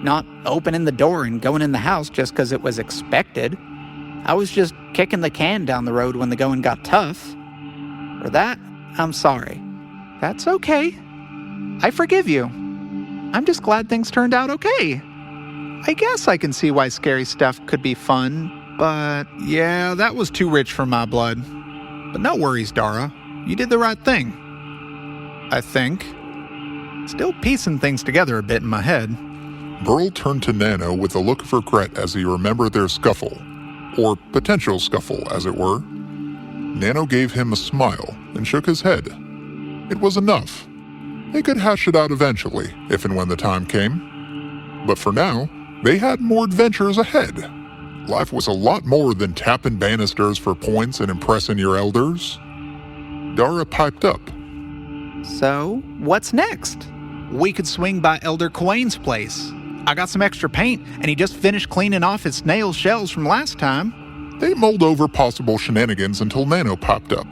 Not opening the door and going in the house just because it was expected. I was just kicking the can down the road when the going got tough. For that, I'm sorry. That's okay. I forgive you. I'm just glad things turned out okay. I guess I can see why scary stuff could be fun, but yeah, that was too rich for my blood. But no worries, Dara. You did the right thing. I think. Still piecing things together a bit in my head. Burl turned to Nano with a look of regret as he remembered their scuffle. Or potential scuffle, as it were. Nano gave him a smile and shook his head. It was enough. They could hash it out eventually, if and when the time came. But for now, they had more adventures ahead. Life was a lot more than tapping banisters for points and impressing your elders. Dara piped up. So, what's next? We could swing by Elder Quain's place. I got some extra paint, and he just finished cleaning off his snail shells from last time. They mulled over possible shenanigans until Nano popped up.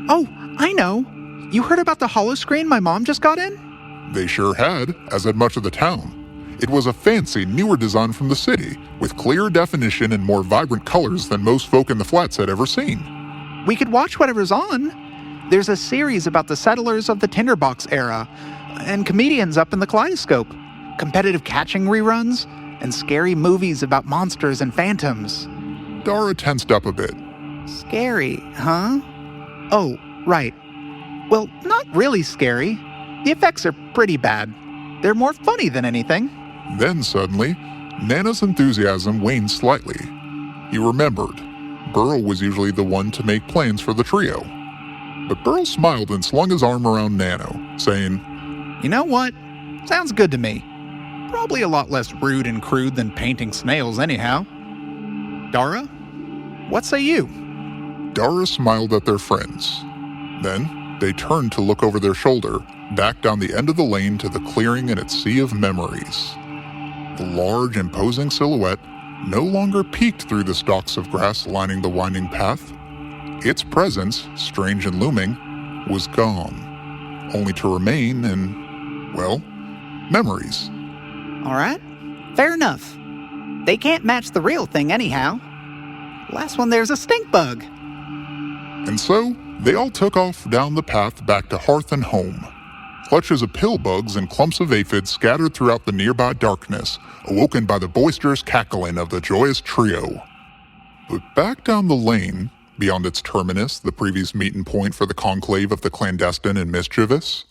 Oh, I know. You heard about the holoscreen my mom just got in? They sure had, as had much of the town. It was a fancy, newer design from the city, with clearer definition and more vibrant colors than most folk in the flats had ever seen. We could watch whatever's on. There's a series about the settlers of the Tinderbox era, and comedians up in the Kaleidoscope, competitive catching reruns, and scary movies about monsters and phantoms. Dara tensed up a bit. Scary, huh? Oh, right. Well, not really scary. The effects are pretty bad. They're more funny than anything. Then suddenly, Nana's enthusiasm waned slightly. He remembered. Burl was usually the one to make plans for the trio. But Burl smiled and slung his arm around Nano, saying, You know what? Sounds good to me. Probably a lot less rude and crude than painting snails anyhow. Dara, what say you? Dara smiled at their friends. Then they turned to look over their shoulder, back down the end of the lane to the clearing in its sea of memories. The large, imposing silhouette no longer peeked through the stalks of grass lining the winding path. Its presence, strange and looming, was gone, only to remain in, well, memories. All right, fair enough. They can't match the real thing anyhow. Last one there's a stink bug. And so, they all took off down the path back to hearth and home. Clutches of pillbugs and clumps of aphids scattered throughout the nearby darkness, awoken by the boisterous cackling of the joyous trio. But back down the lane, beyond its terminus, the previous meeting point for the conclave of the clandestine and mischievous,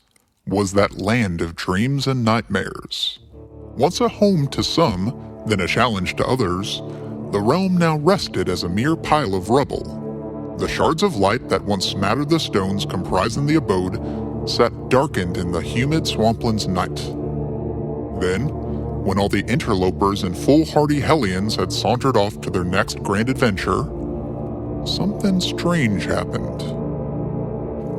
was that land of dreams and nightmares. Once a home to some, then a challenge to others, the realm now rested as a mere pile of rubble. The shards of light that once smattered the stones comprising the abode sat darkened in the humid Swamplands night. Then, when all the interlopers and foolhardy hellions had sauntered off to their next grand adventure, something strange happened.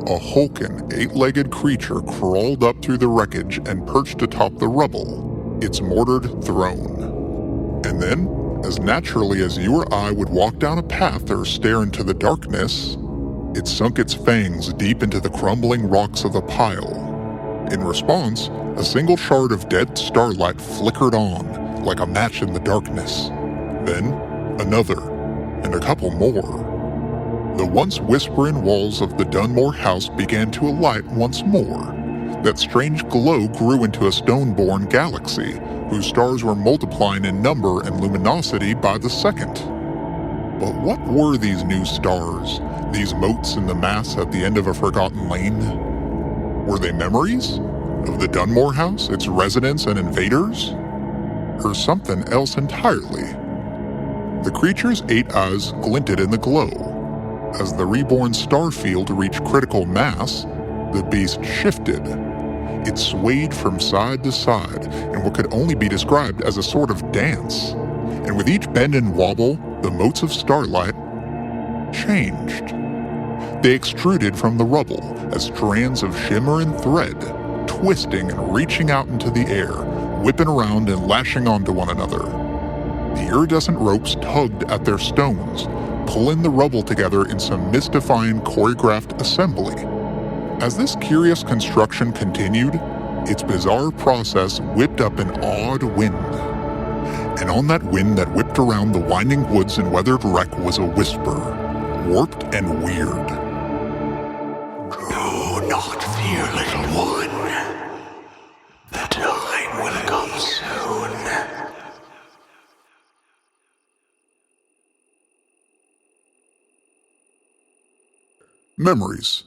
A hulking, eight-legged creature crawled up through the wreckage and perched atop the rubble, its mortared throne. And then, as naturally as you or I would walk down a path or stare into the darkness, it sunk its fangs deep into the crumbling rocks of the pile. In response, a single shard of dead starlight flickered on, like a match in the darkness. Then, another, and a couple more. The once whispering walls of the Dunmore house began to alight once more. That strange glow grew into a stone-born galaxy, whose stars were multiplying in number and luminosity by the second. But what were these new stars, these motes in the mass at the end of a forgotten lane? Were they memories? Of the Dunmore house, its residents and invaders? Or something else entirely? The creature's 8 eyes glinted in the glow. As the reborn starfield reached critical mass, the beast shifted. It swayed from side to side in what could only be described as a sort of dance. And with each bend and wobble, the motes of starlight changed. They extruded from the rubble as strands of shimmer and thread, twisting and reaching out into the air, whipping around and lashing onto one another. The iridescent ropes tugged at their stones, pulling the rubble together in some mystifying choreographed assembly. As this curious construction continued, its bizarre process whipped up an odd wind. And on that wind that whipped around the winding woods and weathered wreck was a whisper, warped and weird. Do not fear, little one. The time will come soon. Memories.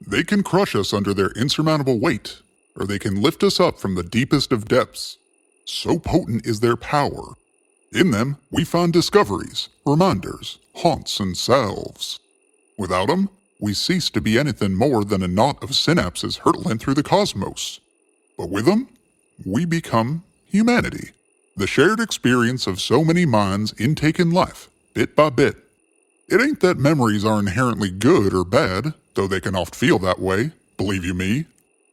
They can crush us under their insurmountable weight, or they can lift us up from the deepest of depths. So potent is their power. In them, we find discoveries, reminders, haunts, and selves. Without them, we cease to be anything more than a knot of synapses hurtling through the cosmos. But with them, we become humanity, the shared experience of so many minds intaking life, bit by bit. It ain't that memories are inherently good or bad, though they can oft feel that way, believe you me.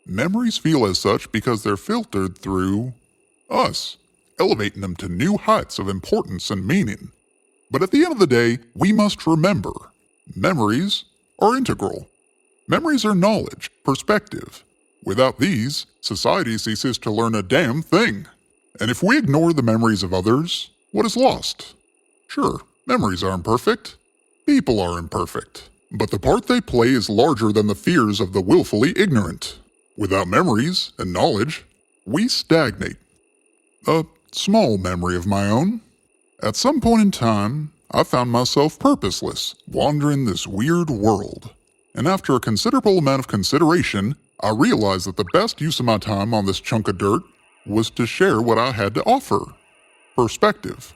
Memories feel as such because they're filtered through us, elevating them to new heights of importance and meaning. But at the end of the day, we must remember, memories are integral. Memories are knowledge, perspective. Without these, society ceases to learn a damn thing. And if we ignore the memories of others, what is lost? Sure, memories are imperfect. People are imperfect. But the part they play is larger than the fears of the willfully ignorant. Without memories and knowledge, we stagnate. A small memory of my own. At some point in time, I found myself purposeless, wandering this weird world. And after a considerable amount of consideration, I realized that the best use of my time on this chunk of dirt was to share what I had to offer. Perspective.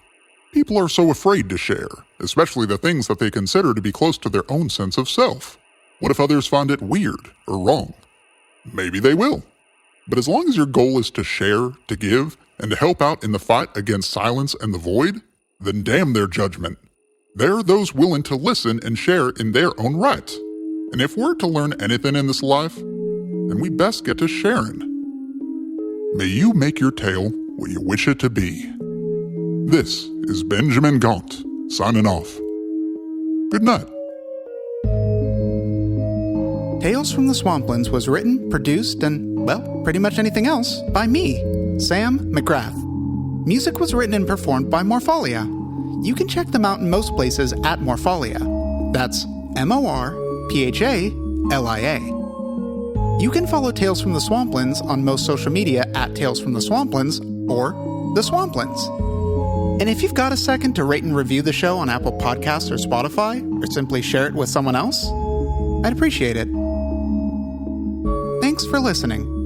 People are so afraid to share, especially the things that they consider to be close to their own sense of self. What if others find it weird or wrong? Maybe they will. But as long as your goal is to share, to give, and to help out in the fight against silence and the void, then damn their judgment. There are those willing to listen and share in their own right. And if we're to learn anything in this life, then we best get to sharing. May you make your tale what you wish it to be. This is Benjamin Gaunt, signing off. Good night. Tales from the Swamplands was written, produced, and, well, pretty much anything else by me, Sam McGrath. Music was written and performed by Morphalia. You can check them out in most places at Morphalia. That's Morphalia. You can follow Tales from the Swamplands on most social media at Tales from the Swamplands or The Swamplands. And if you've got a second to rate and review the show on Apple Podcasts or Spotify, or simply share it with someone else, I'd appreciate it. Thanks for listening.